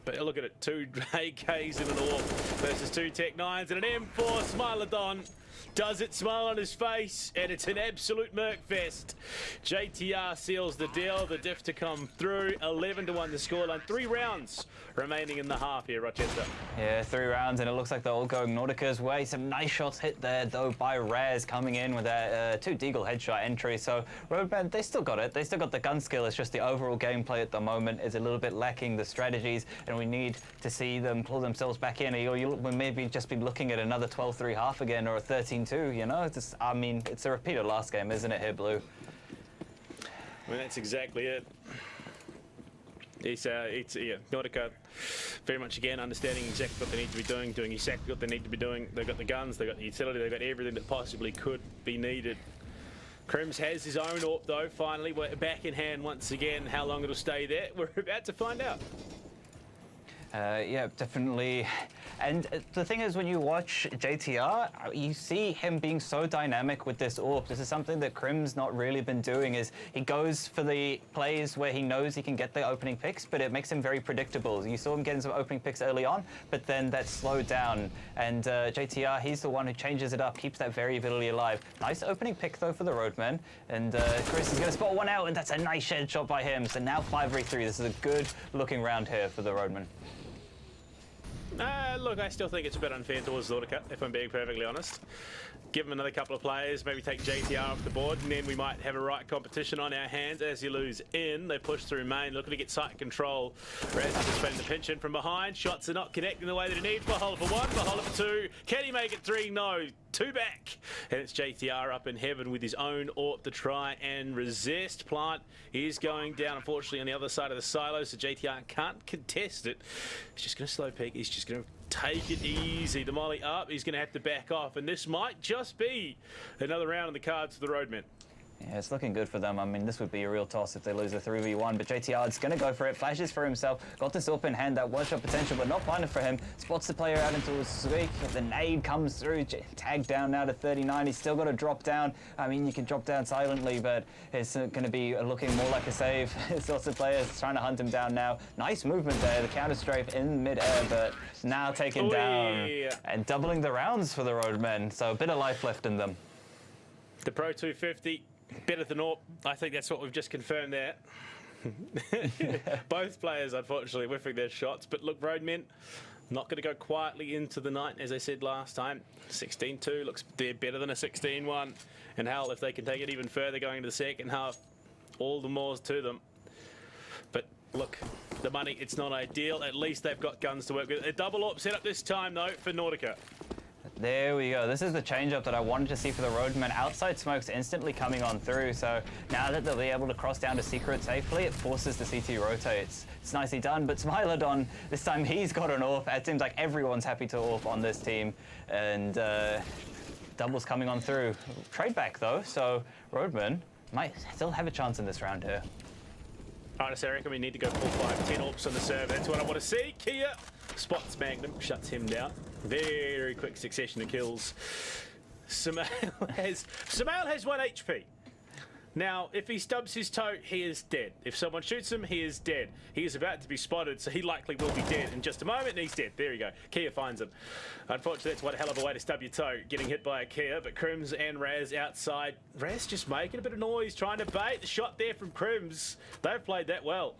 But look at it, 2 AKs in an AWP versus 2 Tech 9s and an M4 Smilodon. Does it smile on his face, and it's an absolute merc fest. JTR seals the deal, the diff to come through. 11-1 the scoreline. 3 rounds remaining in the half here, Rochester. Yeah, 3 rounds, and it looks like they're all going Nordica's way. Some nice shots hit there, though, by Raz coming in with that 2 Deagle headshot entry. So Roadman, they still got it. They still got the gun skill. It's just the overall gameplay at the moment is a little bit lacking the strategies, and we need to see them pull themselves back in. Or we'll maybe just be looking at another 12-3 half again, or a 13-2, you know? I mean, it's a repeat of last game, isn't it, here, Blue? I mean, that's exactly it. It's Nordica very much, again, understanding exactly what they need to be doing exactly what they need to be doing. They've got the guns, they've got the utility, they've got everything that possibly could be needed. Krims has his own AWP, though, finally. We're back in hand once again. How long it'll stay there, we're about to find out. Yeah, definitely. And the thing is, when you watch JTR, you see him being so dynamic with this AWP. This is something that Krim's not really been doing, is he goes for the plays where he knows he can get the opening picks, but it makes him very predictable. You saw him getting some opening picks early on, but then that slowed down. And JTR, he's the one who changes it up, keeps that variability alive. Nice opening pick, though, for the Roadmen. And Chris is going to spot one out, and that's a nice shed shot by him. So now 5v3. This is a good looking round here for the Roadmen. Look, I still think it's a bit unfair towards Nordica, if I'm being perfectly honest. Give them another couple of players, maybe take JTR off the board, and then we might have a right competition on our hands as you lose in. They push through main, looking to get site control. Raz is spending the pinch in from behind. Shots are not connecting the way that he needs. Valhalla for 1, Valhalla for 2. Can he make it 3? No. 2 back. And it's JTR up in heaven with his own AWP to try and resist. Plant is going down, unfortunately, on the other side of the silo, so JTR can't contest it. He's just going to slow peek. He's just going to take it easy. The molly up. He's going to have to back off, and this might just be another round in the cards for the Roadmen. Yeah, it's looking good for them. I mean, this would be a real toss if they lose a 3v1, but JTR is going to go for it. Flashes for himself. Got this up in hand. That one-shot potential, but not finding for him. Spots the player out into a sweep. The nade comes through. Tagged down now to 39. He's still got to drop down. I mean, you can drop down silently, but it's going to be looking more like a save. Sorts of players trying to hunt him down now. Nice movement there. The counter strafe in mid-air, but now taken down and doubling the rounds for the Roadmen. So a bit of life left in them. The Pro 250. Better than AWP. I think that's what we've just confirmed there. Both players, unfortunately, whiffing their shots. But look, Roadmen, not going to go quietly into the night, as I said last time. 16-2 looks they're better than a 16-1. And hell, if they can take it even further going into the second half, all the more to them. But look, the money, it's not ideal. At least they've got guns to work with. A double AWP set up this time, though, for Nautica. There we go. This is the change-up that I wanted to see for the Roadmen. Outside smoke's instantly coming on through, so now that they'll be able to cross down to secret safely, it forces the CT rotates. It's nicely done, but Smilodon, this time he's got an AWP. It seems like everyone's happy to AWP on this team, and doubles coming on through. Trade back, though, so Roadmen might still have a chance in this round here. Alright, so I reckon we need to go 4-5, 10 AWPs on the serve. That's what I want to see. Kia spots Magnum, shuts him down. Very quick succession of kills. Samael has 1 HP. Now, if he stubs his toe, he is dead. If someone shoots him, he is dead. He is about to be spotted, so he likely will be dead in just a moment, and he's dead. There you go. Kia finds him. Unfortunately, that's one hell of a way to stub your toe, getting hit by a Kia, but Crims and Raz outside. Raz just making a bit of noise, trying to bait. The shot there from Crims. They've played that well.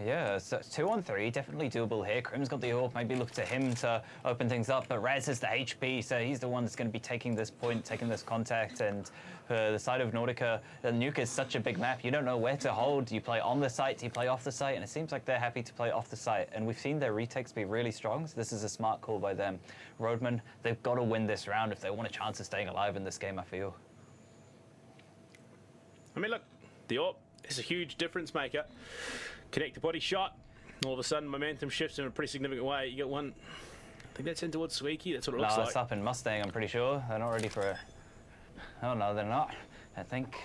Yeah, so 2-on-3, definitely doable here. Krim's got the AWP, maybe look to him to open things up, but Raz has the HP, so he's the one that's going to be taking this point, taking this contact, and for the side of Nautica, the nuke is such a big map, you don't know where to hold. Do you play on the site, do you play off the site? And it seems like they're happy to play off the site, and we've seen their retakes be really strong, so this is a smart call by them. Roadmen, they've got to win this round if they want a chance of staying alive in this game, I feel. I mean, look, the AWP is a huge difference maker. Connect the body shot, all of a sudden momentum shifts in a pretty significant way. You get one, I think that's in towards Squeaky, that's what it looks like. No, it's up in Mustang, I'm pretty sure. They're not ready for it. Oh no, they're not. I think,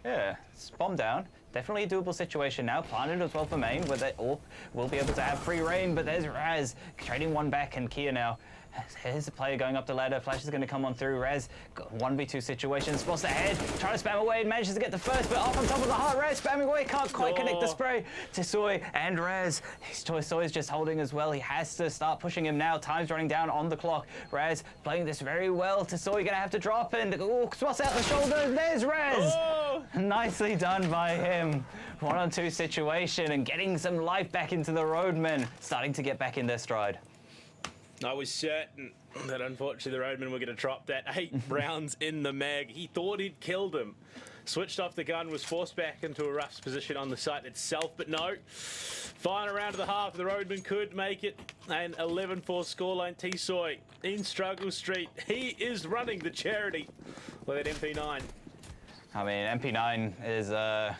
yeah, it's bomb down. Definitely a doable situation now. Planted as well for main, where they all will be able to have free reign, but there's Raz trading one back, and Kia now. Here's the player going up the ladder. Flash is going to come on through. Raz, 1v2 situation. Spots the head. Trying to spam away. Manages to get the first, but off on top of the heart. Raz spamming away. Can't quite connect the spray. Tisoi and Raz. Tisoi's just holding as well. He has to start pushing him now. Time's running down on the clock. Raz playing this very well. Tisoi going to have to drop and spots out the shoulder. There's Raz. Oh. Nicely done by him. 1-on-2 situation and getting some life back into the Roadmen. Starting to get back in their stride. I was certain that unfortunately the Roadmen were going to drop that 8 rounds in the mag. He thought he'd killed him. Switched off the gun, was forced back into a rough position on the site itself, but no. Final round of the half, the Roadmen could make it. An 11-4 scoreline. Tisoi in Struggle Street. He is running the charity with that MP9. I mean, MP9 is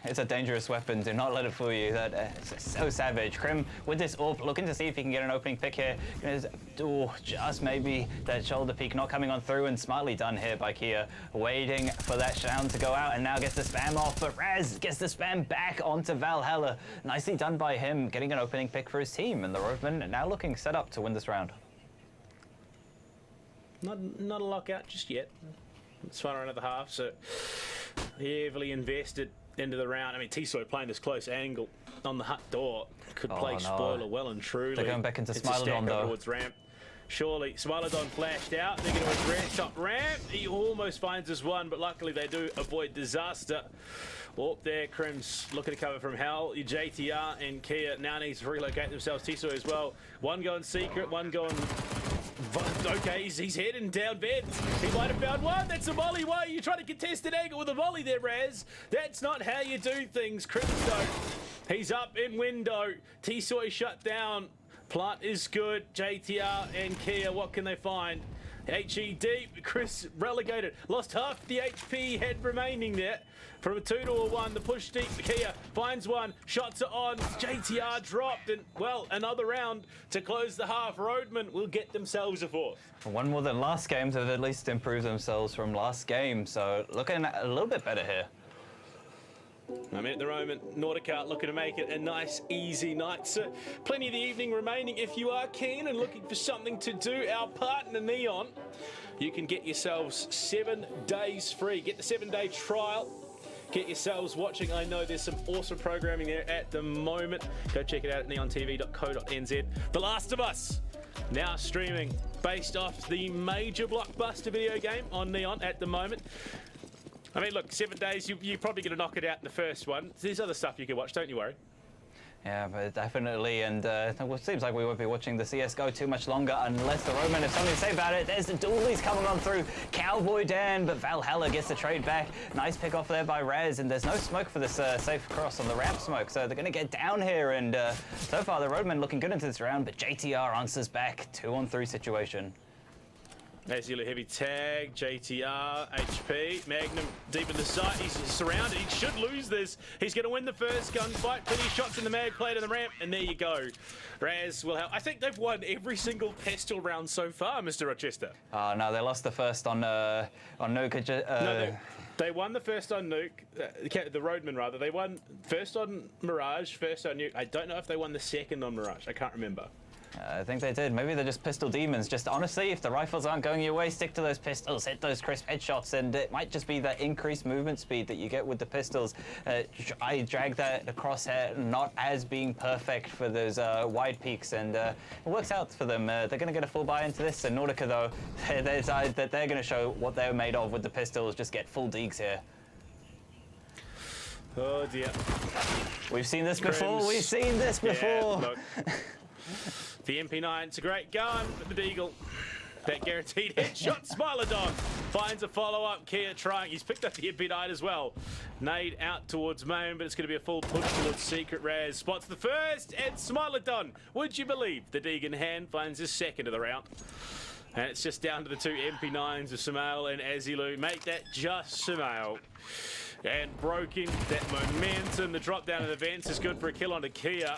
it's a dangerous weapon. Do not let it fool you. It's so savage. Krim with this AWP, looking to see if he can get an opening pick here. Just maybe that shoulder peek not coming on through, and smartly done here by Kia. Waiting for that sound to go out, and now gets the spam off, but Raz gets the spam back onto Valhalla. Nicely done by him, getting an opening pick for his team, and the Roadmen now looking set up to win this round. Not a lockout just yet. It's final round of the half, so heavily invested into the round. I mean, Tisoi playing this close angle on the hut door could play spoiler well and truly. They're going back into Smilodon though. Towards ramp. Surely, Smilodon flashed out. They're going to address top ramp. He almost finds us one, but luckily they do avoid disaster. Up there, Crims looking to cover from hell. JTR and Kia now needs to relocate themselves. Tisoi as well. One going secret, one going... Okay, he's heading down bed. He might have found one. That's a volley. Why are you trying to contest an angle with a volley there, Raz? That's not how you do things. Crimstone, he's up in window. Tisoi shut down. Plant is good. JTR and Kia, what can they find? HE deep. Chris relegated. Lost half the HP had remaining there. From a 2 to a 1, the push deep. Kia finds one. Shots are on. JTR dropped. And, well, another round to close the half. Roadmen will get themselves a 4th. One more than last game to at least improve themselves from last game. So looking a little bit better here. I mean, at the moment, Nautica looking to make it a nice, easy night. So, plenty of the evening remaining. If you are keen and looking for something to do, our partner Neon, you can get yourselves 7 days free. Get the 7-day trial. Get yourselves watching. I know there's some awesome programming there at the moment. Go check it out at neontv.co.nz. The Last of Us, now streaming, based off the major blockbuster video game on Neon at the moment. I mean, look, 7 days, you're probably going to knock it out in the first one. There's other stuff you can watch, don't you worry. Yeah, but definitely, and it seems like we won't be watching the CSGO too much longer unless the Roman have something to say about it. There's the dualies coming on through. Cowboy Dan, but Valhalla gets the trade back. Nice pick off there by Raz, and there's no smoke for this safe cross on the ramp smoke, so they're going to get down here, and so far the Roadmen looking good into this round, but JTR answers back. 2-on-3 situation. There's your heavy tag, JTR, HP, Magnum deep in the site. He's surrounded. He should lose this. He's going to win the first gunfight. Plenty of shots in the mag plate on the ramp, and there you go. Raz will help. I think they've won every single pistol round so far, Mr. Rochester. No, they lost the first on Nuke. No, they won the first on Nuke, the Roadmen rather. They won first on Mirage, first on Nuke. I don't know if they won the second on Mirage. I can't remember. I think they did. Maybe they're just pistol demons. Just honestly, if the rifles aren't going your way, stick to those pistols, hit those crisp headshots, and it might just be that increased movement speed that you get with the pistols. I drag that across here, not as being perfect for those wide peaks, and it works out for them. They're going to get a full buy into this, and Nautica, though, they decide that they're going to show what they're made of with the pistols, just get full deeks here. Oh, dear. We've seen this before. We've seen this before. Yeah, look. The MP9, it's a great gun, but the Deagle, that guaranteed headshot. Smilodon finds a follow-up. Kia trying. He's picked up the MP9 as well. Nade out towards main, but it's going to be a full push towards Secret. Raz spots the first, and Smilodon, would you believe, the Deagle in hand finds his second of the round. And it's just down to the 2 MP9s of Sumail and Azilu. Make that just Sumail. And broken, that momentum. The drop down of the vents is good for a kill onto Kia.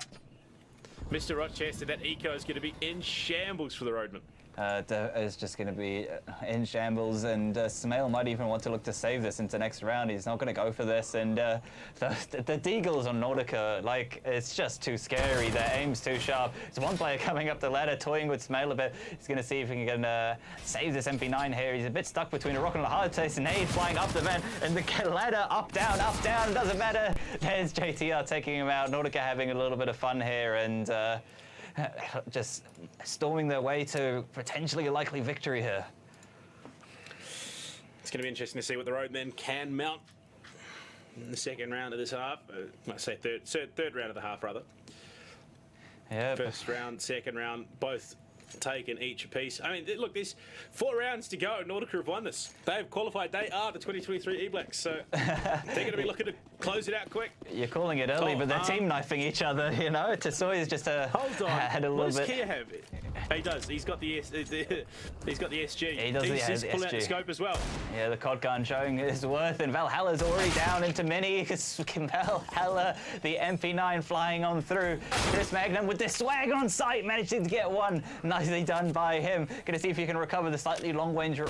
Mr. Rochester, that eco is going to be in shambles for the Roadmen. It's just going to be in shambles, and Sumail might even want to look to save this into next round. He's not going to go for this, and the Deagles on Nautica, like, it's just too scary. Their aim's too sharp. There's one player coming up the ladder, toying with Sumail a bit. He's going to see if he can save this MP9 here. He's a bit stuck between a rock and a hard place. Nade flying up the vent, and the ladder up, down, doesn't matter. There's JTR taking him out. Nautica having a little bit of fun here, and just storming their way to potentially a likely victory here. It's going to be interesting to see what the Roadmen can mount in the second round of this half. I say third round of the half, rather. Yeah. First round, second round, both taken each a piece. I mean, look, there's 4 rounds to go. Nautica have won this. They have qualified. They are the 2023 E-Blacks, so they're going to be looking to close it out quick. You're calling it early, but they're team knifing each other, you know. Tessoy's just hold on. Had a little what does bit. Kia have? He does. He's got the he's got the SG. He does. He's the pulling SG. out the scope as well. Yeah, the COD gun showing his worth, and Valhalla's already down into mini. Valhalla, the MP9 flying on through. Chris Magnum with the swag on sight, managing to get one. Nicely done by him. Gonna see if he can recover the slightly long range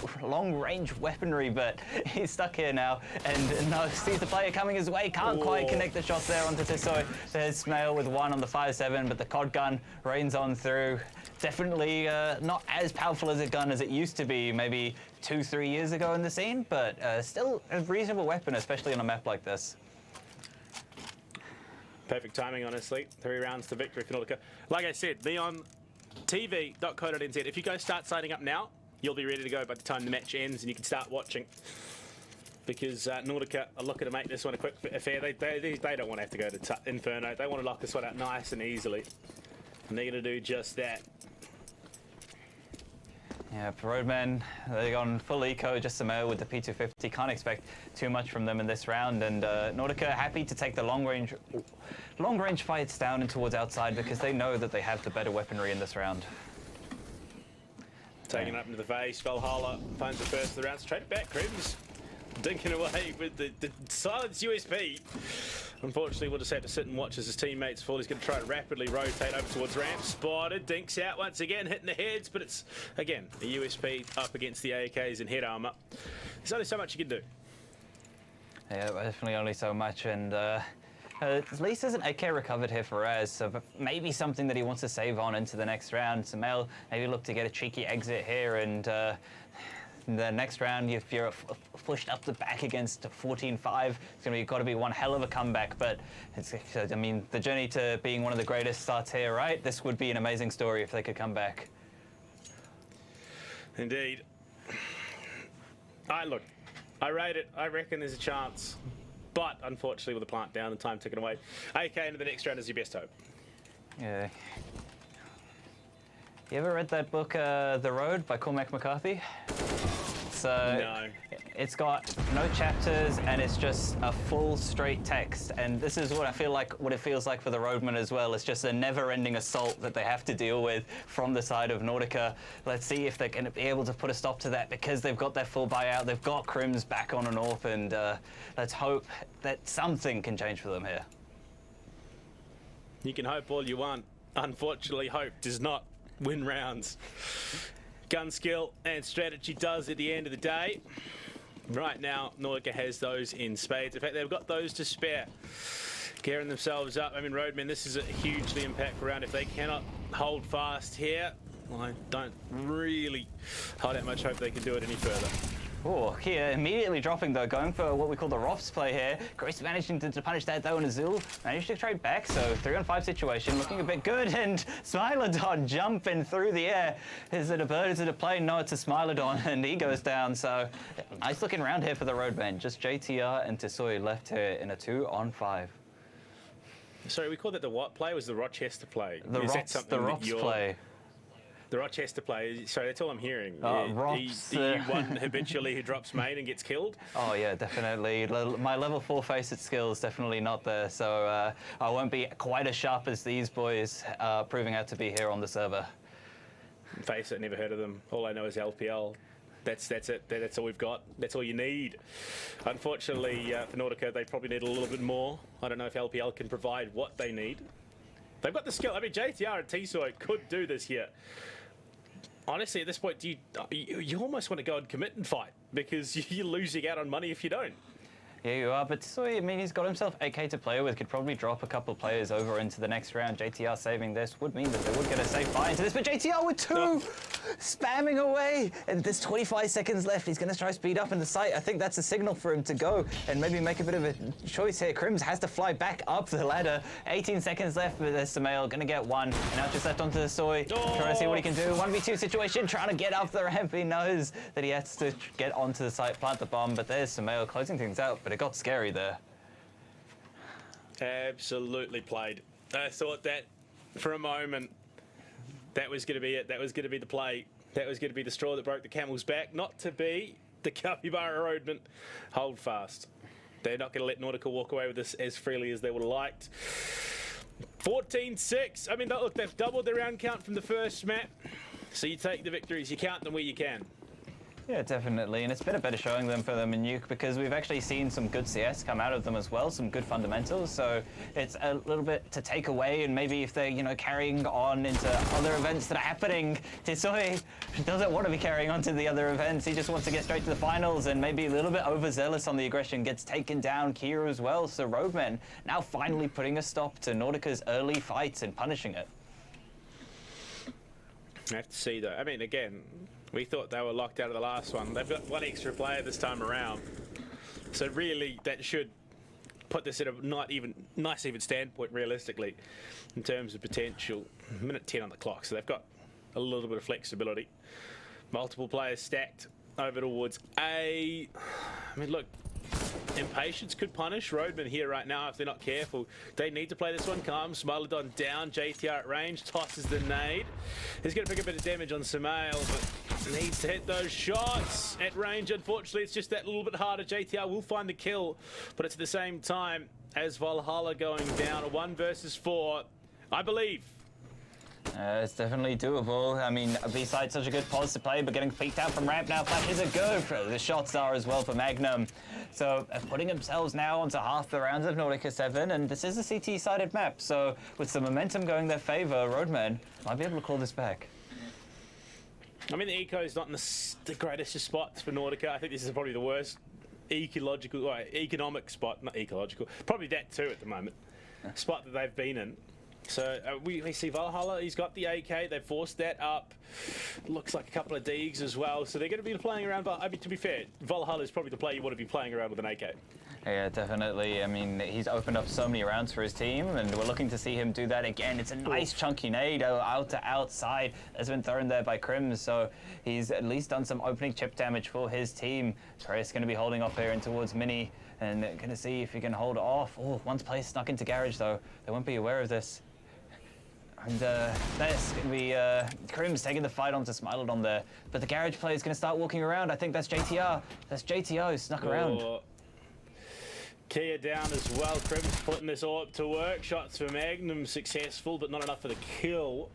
weaponry, but he's stuck here now. And no, sees the player coming his way. Can't quite connect the shots there onto Tessoy. There's Smail with one on the 5.7, but the COD gun rains on through. Definitely not as powerful as a gun as it used to be maybe 2-3 years ago in the scene, but still a reasonable weapon, especially on a map like this. Perfect timing, honestly. 3 rounds to victory for Nautica. Like I said, neontv.co.nz. If you go start signing up now, you'll be ready to go by the time the match ends, and you can start watching. Because Nautica are looking to make this one a quick affair. They don't want to have to go to Inferno. They want to lock this one out nice and easily. And they're going to do just that. Yeah, Roadmen, they're on full eco, just Sumail with the P250. Can't expect too much from them in this round, and Nautica happy to take the long range fights down and towards outside because they know that they have the better weaponry in this round. Taking it up into the face, Valhalla finds the first of the rounds. Straight back, Crims dinking away with the silence USP. Unfortunately, we'll just have to sit and watch as his teammates fall. He's going to try to rapidly rotate over towards ramp. Spotted, dinks out once again, hitting the heads, but it's, again, the USP up against the AKs and head armor. There's only so much you can do. Yeah, definitely only so much, and at least there's an AK recovered here for Raz, so maybe something that he wants to save on into the next round. Sumail maybe look to get a cheeky exit here, and in the next round, if you're pushed up the back against 14-5, it's got to be one hell of a comeback. But I mean, the journey to being one of the greatest starts here, right? This would be an amazing story if they could come back. Indeed. Look, I rate it. I reckon there's a chance. But unfortunately, with the plant down and time taken away, AK into the next round is your best hope. Yeah. You ever read that book, The Road by Cormac McCarthy? So no. It's got no chapters and it's just a full straight text. And this is what I feel like, what it feels like for the roadmen as well. It's just a never-ending assault that they have to deal with from the side of Nordica. Let's see if they're going to be able to put a stop to that because they've got their full buyout. They've got Crims back on the north, and let's hope that something can change for them here. You can hope all you want. Unfortunately, hope does not win rounds. Gun skill and strategy does at the end of the day. Right now, Nordica has those in spades. In fact, they've got those to spare. Gearing themselves up. I mean, roadmen, this is a hugely impactful round. If they cannot hold fast here, I don't really hold out much hope they can do it any further. Oh, here immediately dropping though, going for what we call the Roths play here. Grace managing to punish that though, and Azul managed to trade back, so 3-on-5 situation, looking a bit good, and Smilodon jumping through the air. Is it a bird, is it a plane? No, it's a Smilodon, and he goes down, so nice looking round here for the roadmen. Just JTR and Tesoi left here in a 2-on-5. Sorry, we called it the what play? Was the Rochester play? The Roths play. The Rochester play, sorry, that's all I'm hearing. Rops, the one habitually who drops main and gets killed? Oh yeah, definitely. My level 4 facet skills definitely not there, so I won't be quite as sharp as these boys proving out to be here on the server. Face it, never heard of them. All I know is LPL. That's it. That's all we've got. That's all you need. Unfortunately for Nordica, they probably need a little bit more. I don't know if LPL can provide what they need. They've got the skill. I mean, JTR and Tesoi could do this here. Honestly, at this point, you almost want to go and commit and fight because you're losing out on money if you don't. Yeah, you are, but Tesoi, I mean, he's got himself AK to play with, could probably drop a couple of players over into the next round. JTR saving this would mean that they would get a safe buy into this, but JTR with 2, spamming away, and there's 25 seconds left. He's going to try speed up in the site. I think that's a signal for him to go and maybe make a bit of a choice here. Crims has to fly back up the ladder. 18 seconds left, but there's Sumail going to get one, and now just left onto Tesoi, trying to see what he can do. 1v2 situation, trying to get up the ramp. He knows that he has to get onto the site, plant the bomb, but there's Sumail closing things out, but it got scary there. Absolutely played. I thought that for a moment that was going to be it. That was going to be the play. That was going to be the straw that broke the camel's back. Not to be the Capybara Roadmen. Hold fast. They're not going to let Nordica walk away with this as freely as they would have liked. 14-6. I mean, look, they've doubled the round count from the first map. So you take the victories. You count them where you can. Yeah, definitely, and it's been a better showing them for them in Nuke because we've actually seen some good CS come out of them as well, some good fundamentals, so it's a little bit to take away, and maybe if they're, you know, carrying on into other events that are happening, Tesoi doesn't want to be carrying on to the other events, he just wants to get straight to the finals, and maybe a little bit overzealous on the aggression, gets taken down Kira as well, so Roadmen now finally putting a stop to Nordica's early fights and punishing it. I have to see though, I mean, again, we thought they were locked out of the last one. They've got one extra player this time around. So really, that should put this at a nice even standpoint, realistically, in terms of potential. Minute 10 on the clock, so they've got a little bit of flexibility. Multiple players stacked over towards A. I mean, look, impatience could punish Roadmen here right now if they're not careful. They need to play this one calm. Smilodon down, JTR at range, tosses the nade. He's going to pick a bit of damage on Sumail, but needs to hit those shots at range. Unfortunately, it's just that little bit harder. JTR will find the kill, but it's at the same time as Valhalla going down. A 1 versus 4, I believe. It's definitely doable. I mean, besides such a good pause to play, but getting peeked out from ramp now, flashes are good. The shots are as well for Magnum. So putting themselves now onto half the rounds of Nordica 7, and this is a CT-sided map, so with some momentum going their favor, Roadmen might be able to call this back. I mean, the eco is not in the greatest of spots for Nordica. I think this is probably the worst economic spot, not ecological, probably that too at the moment, spot that they've been in. So we see Valhalla, he's got the AK, they've forced that up. Looks like a couple of Deegs as well, so they're going to be playing around, but I mean, to be fair, Valhalla is probably the player you want to be playing around with an AK. Yeah, definitely. I mean, he's opened up so many rounds for his team, and we're looking to see him do that again. It's a nice chunky nade out to outside that's been thrown there by Crims, so he's at least done some opening chip damage for his team. Trace going to be holding off here in towards Mini, and going to see if he can hold it off. Oh, once player snuck into Garage, though. They won't be aware of this. And that's going to be Crims taking the fight onto Smilodon there. But the Garage player is going to start walking around. I think that's JTR. That's JTO who snuck around. Kia down as well. Crims putting this AWP to work. Shots for Magnum successful, but not enough for the kill.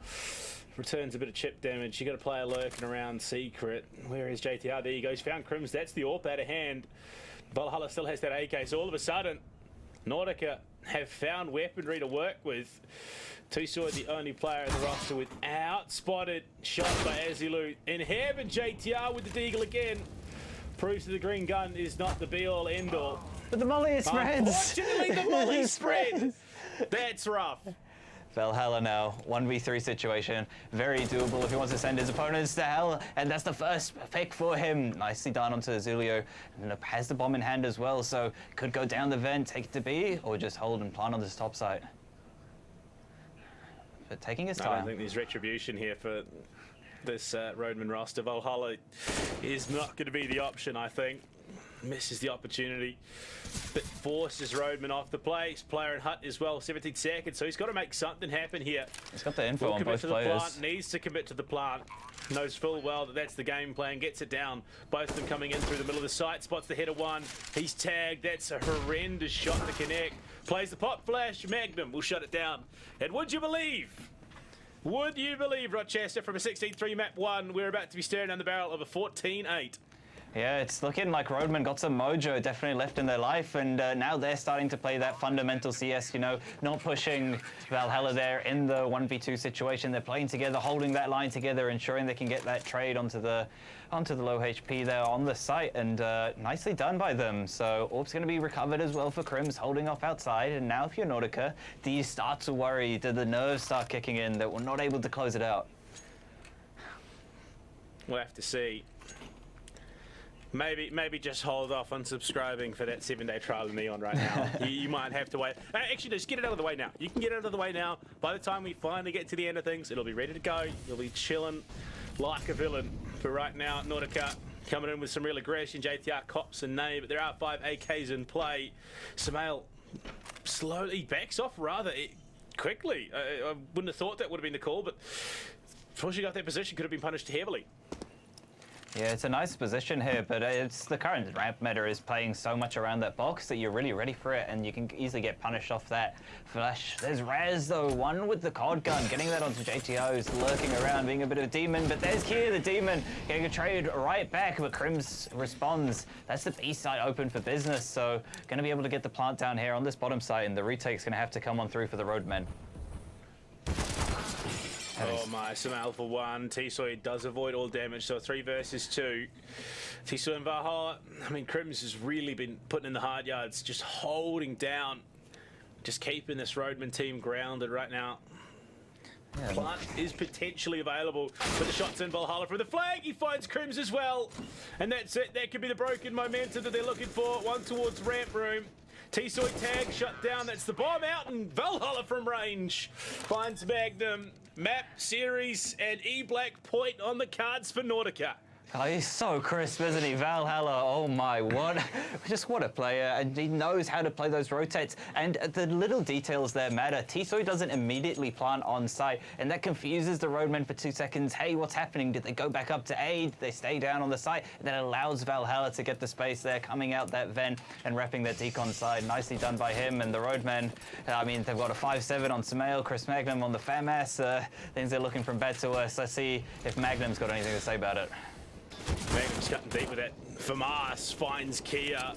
Returns a bit of chip damage. You got a player lurking around Secret. Where is JTR? There he goes. Found Crims. That's the AWP out of hand. Valhalla still has that AK. So all of a sudden, Nordica have found weaponry to work with. Tusoy, the only player in the roster without spotted. Shot by Azilu. In heaven, JTR with the deagle again. Proves that the green gun is not the be-all, end-all. But the molly spreads. Unfortunately, the molly spread. That's rough. Valhalla now, 1v3 situation. Very doable if he wants to send his opponents to hell. And that's the first pick for him. Nicely done onto Azulio. And has the bomb in hand as well, so could go down the vent, take it to B, or just hold and plant on this top site. But taking his time. I don't think there's retribution here for this Roadman roster. Valhalla is not going to be the option, I think. Misses the opportunity, but forces Roadman off the place. Player in Hut as well, 17 seconds, so he's got to make something happen here. He's got the info on both players. Plant, needs to commit to the plant. Knows full well that that's the game plan. Gets it down. Both of them coming in through the middle of the site. Spots the header one. He's tagged. That's a horrendous shot to connect. Plays the pop flash. Magnum will shut it down. And would you believe, Rochester, from a 16-3 map 1, we're about to be staring down the barrel of a 14-8. Yeah, it's looking like Roadman got some mojo definitely left in their life, and now they're starting to play that fundamental CS, you know, not pushing Valhalla there in the 1v2 situation. They're playing together, holding that line together, ensuring they can get that trade onto the low HP there on the site, and nicely done by them. So AWP's going to be recovered as well for Crims, holding off outside, and now if you're Nordica, do you start to worry? Do the nerves start kicking in that we're not able to close it out? We'll have to see. Maybe just hold off on subscribing for that 7-day trial of Neon right now. you might have to wait. Actually, just get it out of the way now. You can get it out of the way now. By the time we finally get to the end of things, it'll be ready to go. You'll be chilling like a villain. But right now, Nordica coming in with some real aggression. JTR cops and nay, but there are 5 AKs in play. Samael slowly backs off rather quickly. I wouldn't have thought that would have been the call, but before she got that position, could have been punished heavily. Yeah, it's a nice position here, but it's the current ramp meta is playing so much around that box that you're really ready for it, and you can easily get punished off that flash. There's Raz, though, one with the COD gun, getting that onto JTO, who's lurking around, being a bit of a demon, but there's Kia, the demon, getting a trade right back, but Crims responds. That's the B side open for business, so going to be able to get the plant down here on this bottom side, and the retake's going to have to come on through for the Roadmen. Oh my, Samael for 1. Tsoy does avoid all damage, so 3 versus 2. Tsoy and Valhalla, I mean, Crims has really been putting in the hard yards, just holding down, just keeping this Roadman team grounded right now. Yeah. Plant is potentially available, but the shot's in. Valhalla from the flag. He finds Crims as well, and that's it. That could be the broken momentum that they're looking for. One towards ramp room. Tsoy tag shut down. That's the bomb out, and Valhalla from range finds Magnum. Map, series, and E-Black point on the cards for Nordica. Oh, he's so crisp, isn't he? Valhalla, oh my, what a player. And he knows how to play those rotates. And the little details there matter. Tsoy doesn't immediately plant on site, and that confuses the Roadmen for 2 seconds. Hey, what's happening? Did they go back up to A? Did they stay down on the site? And that allows Valhalla to get the space there, coming out that vent and repping that decon side. Nicely done by him and the Roadmen. I mean, they've got a 5-7 on Samael, Chris Magnum on the FAMAS. Things are looking from bad to worse. Let's see if Magnum's got anything to say about it. Magnum's cutting deep with that. FAMAS finds Kia.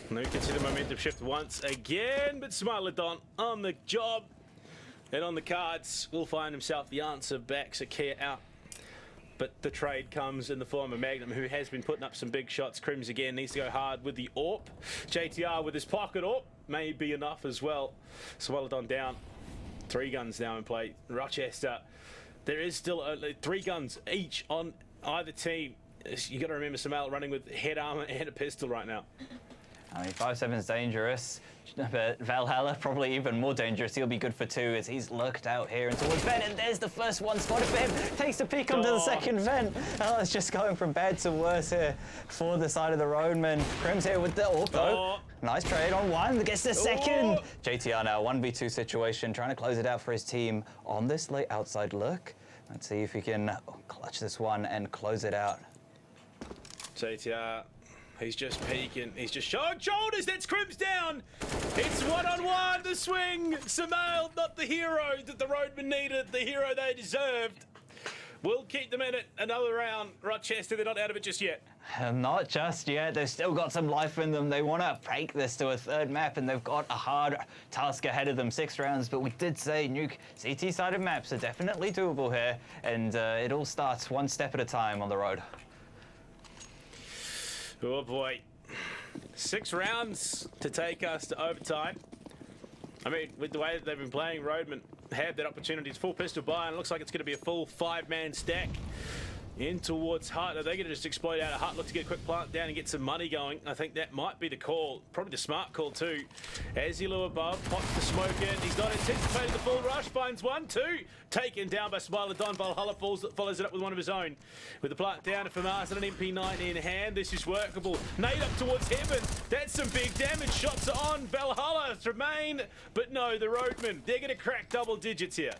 And we can see the momentum shift once again, but Smilodon on the job and on the cards will find himself the answer back. So Kia out But the trade comes in the form of Magnum, who has been putting up some big shots. Crims again needs to go hard with the AWP. JTR with his pocket AWP may be enough as well. Swallowdon down. 3 guns now in play. Rochester, there is still 3 guns each on either team. You got to remember Samal running with head armor and a pistol right now. I mean, 5-7 is dangerous, but Valhalla probably even more dangerous. He'll be good for 2 as he's lurked out here and towards vent, and there's the first one spotted for him. Takes a peek onto the second vent. Oh, it's just going from bad to worse here for the side of the Roadman. Crims here with the AWP though. Nice trade on 1, gets the second. JTR now, 1v2 situation, trying to close it out for his team on this late outside look. Let's see if he can clutch this one and close it out. JTR. He's just peeking. He's just showing shoulders. That's Crims down. It's 1-on-1. The swing. Samal, not the hero that the Roadman needed. The hero they deserved. We'll keep them in it another round. Rochester, they're not out of it just yet. Not just yet. They've still got some life in them. They want to break this to a 3rd map, and they've got a hard task ahead of them. 6 rounds, but we did say Nuke CT-sided maps are definitely doable here, and it all starts 1 step at a time on the road. Oh boy, 6 rounds to take us to overtime. I mean, with the way that they've been playing, Roadman had that opportunity. It's full pistol buy, and it looks like it's going to be a full 5-man stack in towards Hut. Are they going to just exploit out of Hut? Look to get a quick plant down and get some money going. I think that might be the call, probably the smart call too. As he low above, pops the smoke in. He's not anticipating the full rush, finds 1, 2. Taken down by Smilodon. Valhalla follows it up with one of his own. With the plant down, Famas and an MP9 in hand. This is workable. Nade up towards heaven. That's some big damage. Shots are on. Valhalla remain, but no, the Roadmen, they're going to crack double digits here.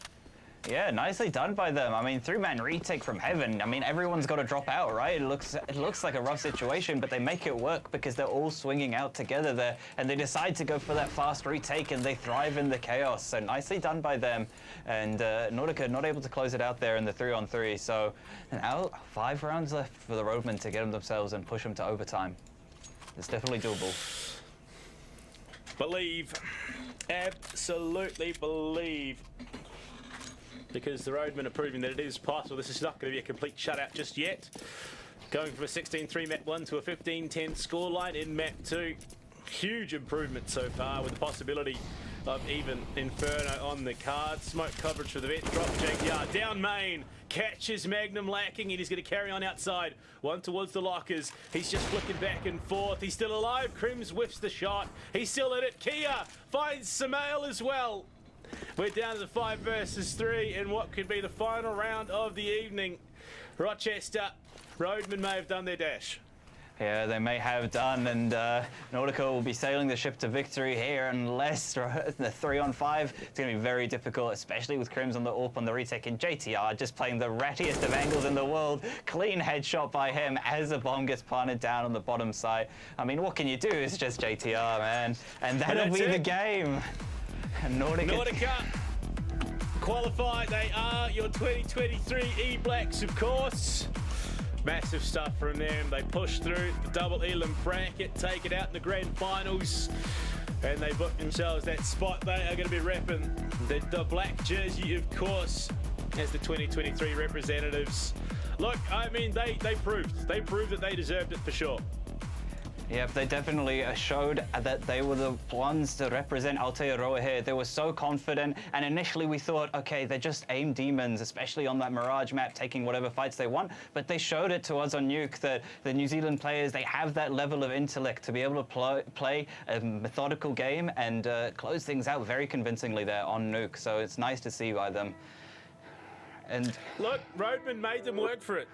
Yeah, nicely done by them. I mean, 3-man retake from heaven. I mean, everyone's got to drop out, right? It looks like a rough situation, but they make it work because they're all swinging out together there, and they decide to go for that fast retake, and they thrive in the chaos. So nicely done by them. And Nordica not able to close it out there in the 3-on-3. So now 5 rounds left for the Roadmen to get them themselves and push them to overtime. It's definitely doable. Believe. Absolutely believe. Because the Roadmen are proving that it is possible. This is not going to be a complete shutout just yet. Going from a 16-3 map 1 to a 15-10 scoreline in map 2. Huge improvement so far, with the possibility of even Inferno on the card. Smoke coverage for the vet. Drop JTR down main. Catches Magnum lacking, and he's going to carry on outside. 1 towards the lockers. He's just flicking back and forth. He's still alive. Crims whiffs the shot. He's still in it. Kia finds Samael as well. We're down to the 5 versus 3 in what could be the final round of the evening. Rochester, Roadmen may have done their dash. Yeah, they may have done, and Nordica will be sailing the ship to victory here unless the 3-on-5. It's going to be very difficult, especially with Crims on the AWP on the retake, and JTR just playing the rattiest of angles in the world. Clean headshot by him as a bomb gets planted down on the bottom side. I mean, what can you do? It's just JTR, man. And that'll be the game. Nordica qualified. They are your 2023 E-Blacks, of course. Massive stuff from them. They push through the double Elam bracket, take it out in the grand finals, and they book themselves that spot. They are going to be repping the black jersey, of course, as the 2023 representatives. Look, I mean, they proved that they deserved it for sure. Yep, they definitely showed that they were the ones to represent Aotearoa here. They were so confident, and initially we thought, okay, they're just aim demons, especially on that Mirage map, taking whatever fights they want. But they showed it to us on Nuke that the New Zealand players, they have that level of intellect to be able to play a methodical game and close things out very convincingly there on Nuke. So it's nice to see by them. And look, Roadman made them work for it.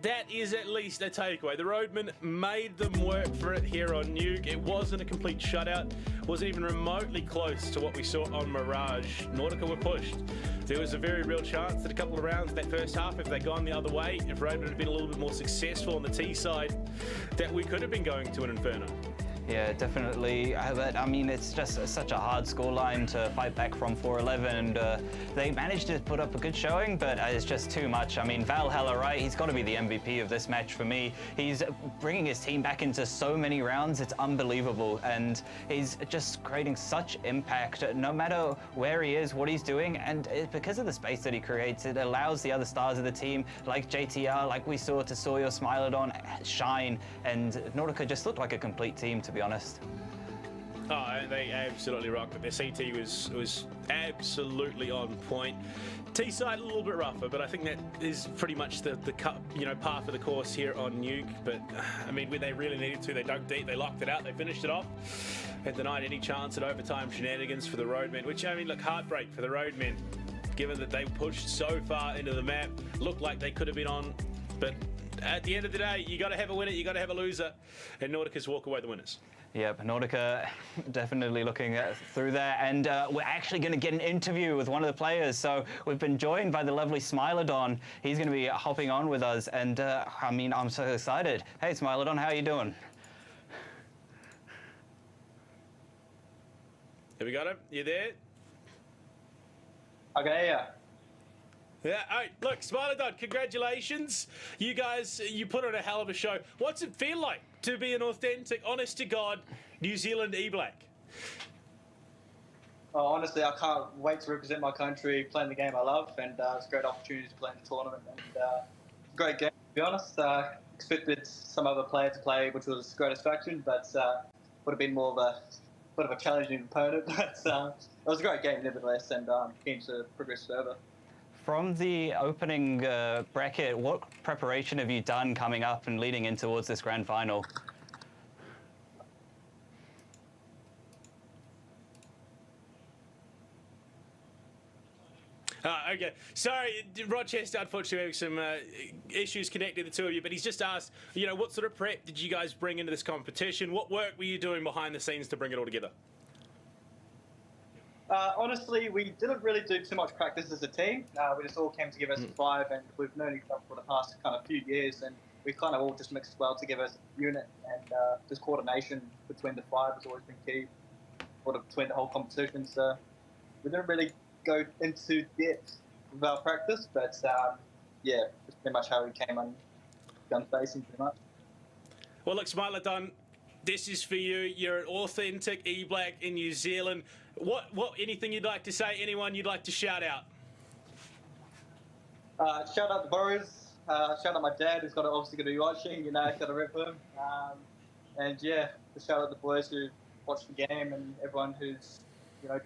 That is at least a takeaway. The Roadmen made them work for it here on Nuke. It wasn't a complete shutout. Wasn't even remotely close to what we saw on Mirage. Nordica were pushed. There was a very real chance that a couple of rounds in that first half, if they'd gone the other way, if Roadmen had been a little bit more successful on the T side, that we could have been going to an Inferno. Yeah, definitely. But I mean, it's just such a hard scoreline to fight back from 4-11, and they managed to put up a good showing, but it's just too much. I mean, Valhalla, right? He's got to be the MVP of this match for me. He's bringing his team back into so many rounds. It's unbelievable, and he's just creating such impact, no matter where he is, what he's doing, and because of the space that he creates, it allows the other stars of the team, like JTR, like we saw Tesoro, Smilodon, shine, and Nordica just looked like a complete team, to be honest. Oh, they absolutely rocked it. Their CT was absolutely on point. T-side a little bit rougher, but I think that is pretty much the par for the course here on Nuke. But I mean, when they really needed to, they dug deep, they locked it out, they finished it off, and denied any chance at overtime shenanigans for the Roadmen. Which, I mean, look, heartbreak for the Roadmen, given that they pushed so far into the map, looked like they could have been on, but at the end of the day, you got to have a winner, you got to have a loser, and Nordica's walk away the winners. Yep, Nordica definitely looking through there, and we're actually going to get an interview with one of the players. So we've been joined by the lovely Smilodon. He's going to be hopping on with us, and I mean, I'm so excited. Hey, Smilodon, how are you doing? Have we got him? You there? Okay, yeah. Yeah, all right, look, Smilodon, congratulations. You guys, you put on a hell of a show. What's it feel like to be an authentic, honest-to-God New Zealand E-Black? Oh, honestly, I can't wait to represent my country, playing the game I love, and it's a great opportunity to play in the tournament. And great game, to be honest. Expected some other player to play, which was great satisfaction, but would have been more of a bit of a challenging opponent. But it was a great game, nevertheless, and I'm keen to progress further. From the opening bracket, what preparation have you done coming up and leading in towards this grand final? Okay. Sorry, Rochester, unfortunately, having some issues connecting the two of you, but he's just asked, you know, what sort of prep did you guys bring into this competition? What work were you doing behind the scenes to bring it all together? Honestly, we didn't really do too much practice as a team. We just all came together as a five, and we've known each other for the past kind of few years, and we kind of all just mixed well together as a unit, and this coordination between the five has always been key between the whole competition. So we didn't really go into depth with our practice, but yeah, it's pretty much how we came on gun facing pretty much. Well, look, Smilodon, this is for you. You're an authentic E-Black in New Zealand. What anything you'd like to say? Anyone you'd like to shout out? Shout out the Boroughs. Shout out my dad, who's obviously going to be watching. You know, got to rep him. And yeah, shout out the boys who watched the game and everyone who's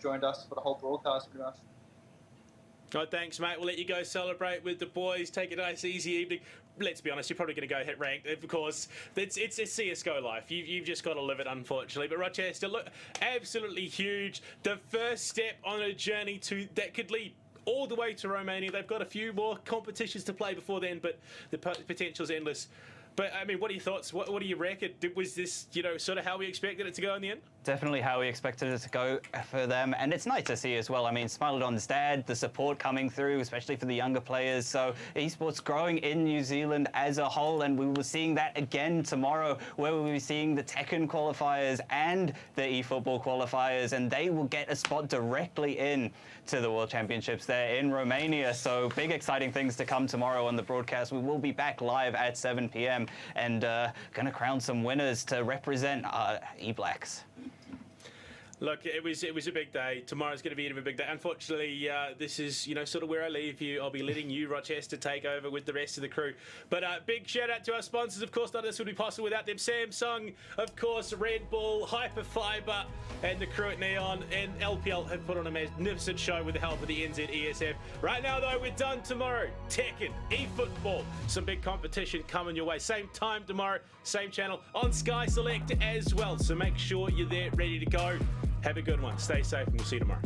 joined us for the whole broadcast, pretty much. Oh, thanks, mate. We'll let you go celebrate with the boys. Take a nice, easy evening. Let's be honest, you're probably going to go hit ranked. Of course, it's a CSGO life. You've just got to live it, unfortunately. But Rochester, look, absolutely huge. The first step on a journey that could lead all the way to Romania. They've got a few more competitions to play before then, but the potential's endless. But, I mean, what are your thoughts? What do you reckon? Was this, sort of how we expected it to go in the end? Definitely how we expected it to go for them, and it's nice to see as well. I mean, Smilodon's dad, the support coming through, especially for the younger players. So esports growing in New Zealand as a whole, and we were seeing that again tomorrow, where we'll be seeing the Tekken qualifiers and the eFootball qualifiers, and they will get a spot directly in to the World Championships there in Romania. So big exciting things to come tomorrow on the broadcast. We will be back live at 7 p.m. and going to crown some winners to represent E-Blacks. Look, it was a big day. Tomorrow's going to be a big day. Unfortunately, this is sort of where I leave you. I'll be letting you, Rochester, take over with the rest of the crew. But big shout out to our sponsors. Of course, none of this would be possible without them. Samsung, of course, Red Bull, Hyperfiber, and the crew at Neon and LPL have put on a magnificent show with the help of the NZESF. Right now, though, we're done tomorrow. Tekken, eFootball, some big competition coming your way. Same time tomorrow, same channel on Sky Select as well. So make sure you're there, ready to go. Have a good one. Stay safe, and we'll see you tomorrow.